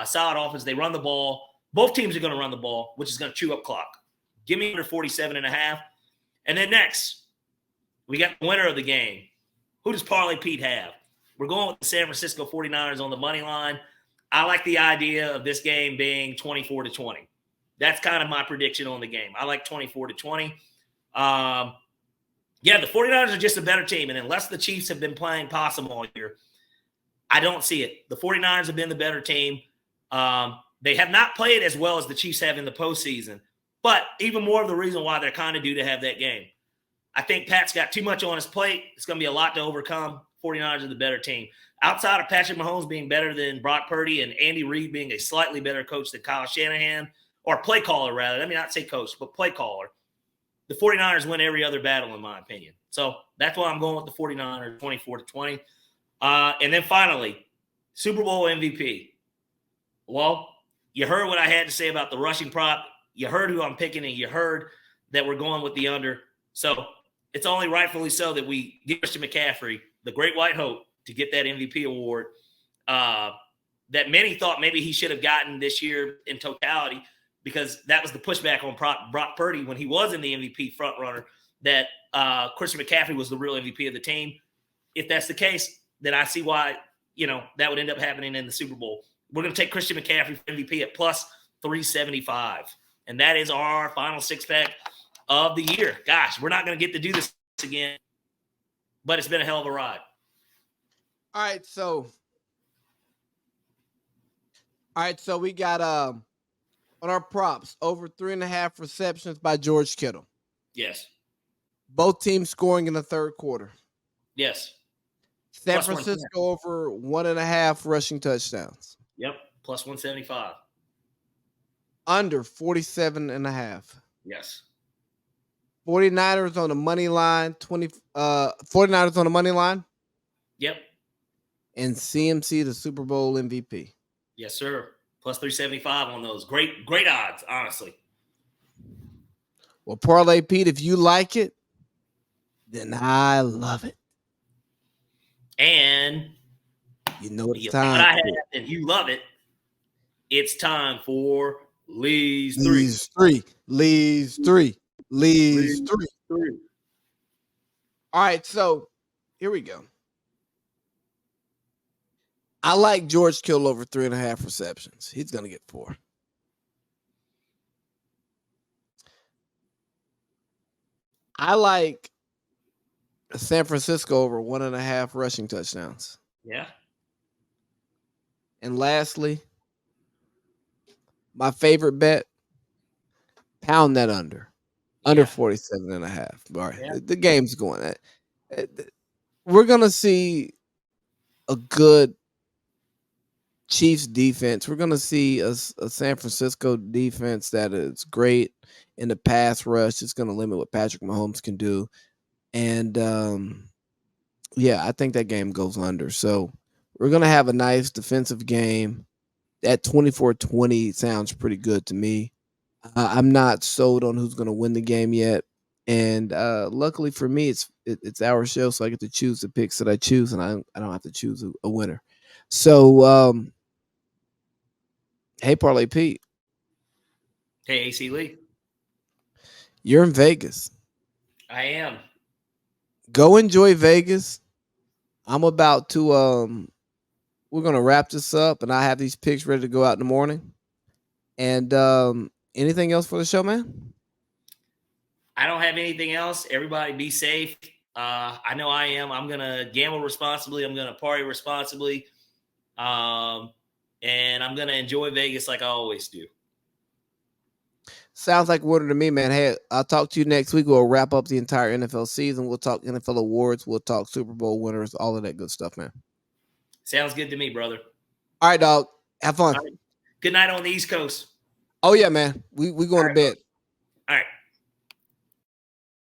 Solid offense. They run the ball. Both teams are going to run the ball, which is going to chew up clock. Give me under 47.5. And then next, we got the winner of the game. Who does Parlay Pete have? We're going with the San Francisco 49ers on the money line. I like the idea of this game being 24-20. That's kind of my prediction on the game. I like 24-20. Yeah, the 49ers are just a better team. And unless the Chiefs have been playing possum all year, I don't see it. The 49ers have been the better team. They have not played as well as the Chiefs have in the postseason, but even more of the reason why they're kind of due to have that game. I think Pat's got too much on his plate. It's going to be a lot to overcome. 49ers are the better team. Outside of Patrick Mahomes being better than Brock Purdy and Andy Reid being a slightly better coach than Kyle Shanahan, or play caller rather, let me not say coach, but play caller, the 49ers win every other battle in my opinion. So that's why I'm going with the 49ers 24-20. And then finally, Super Bowl MVP. Well, you heard what I had to say about the rushing prop. You heard who I'm picking, and you heard that we're going with the under. So it's only rightfully so that we give Christian McCaffrey, the great white hope, to get that MVP award that many thought maybe he should have gotten this year in totality, because that was the pushback on Brock Purdy when he was in the MVP front runner, that Christian McCaffrey was the real MVP of the team. If that's the case, then I see why, that would end up happening in the Super Bowl. We're going to take Christian McCaffrey for MVP at plus 375. And that is our final six-pack of the year. Gosh, we're not going to get to do this again, but it's been a hell of a ride. All right, so we got on our props over 3.5 receptions by George Kittle. Yes. Both teams scoring in the third quarter. Yes. San Francisco over 1.5 rushing touchdowns. Yep. Plus 175. Under 47.5. Yes. 49ers on the money line. 49ers on the money line. Yep. And CMC, the Super Bowl MVP. Yes, sir. Plus 375 on those. Great odds, honestly. Well, Parlay Pete, if you like it, then I love it. And you know it's time. I have, and you love it. It's time for Lee's three. Lee's three. All right, so here we go. I like George Kittle over 3.5 receptions. He's going to get 4. I like San Francisco over 1.5 rushing touchdowns. Yeah. And lastly, my favorite bet, pound that under 47.5. All right, yeah. The game's going. We're going to see a good Chiefs defense. We're going to see a San Francisco defense that is great in the pass rush. It's going to limit what Patrick Mahomes can do. And, I think that game goes under. So we're going to have a nice defensive game. That 24-20 sounds pretty good to me. I'm not sold on who's going to win the game yet. And luckily for me, it's our show, so I get to choose the picks that I choose, and I don't have to choose a winner. So, hey, Parlay Pete, Hey, AC Lee. you're in Vegas. I am. Go enjoy Vegas. I'm about to we're gonna wrap this up, and I have these picks ready to go out in the morning. And anything else for the show, man? I don't have anything else. Everybody be safe. I know I am. I'm going to gamble responsibly. I'm going to party responsibly. And I'm going to enjoy Vegas like I always do. Sounds like winner to me, man. Hey, I'll talk to you next week. We'll wrap up the entire NFL season. We'll talk NFL awards. We'll talk Super Bowl winners, all of that good stuff, man. Sounds good to me, brother. All right, dog. Have fun. Right. Good night on the East Coast. Oh, yeah, man. We going to bed. All right.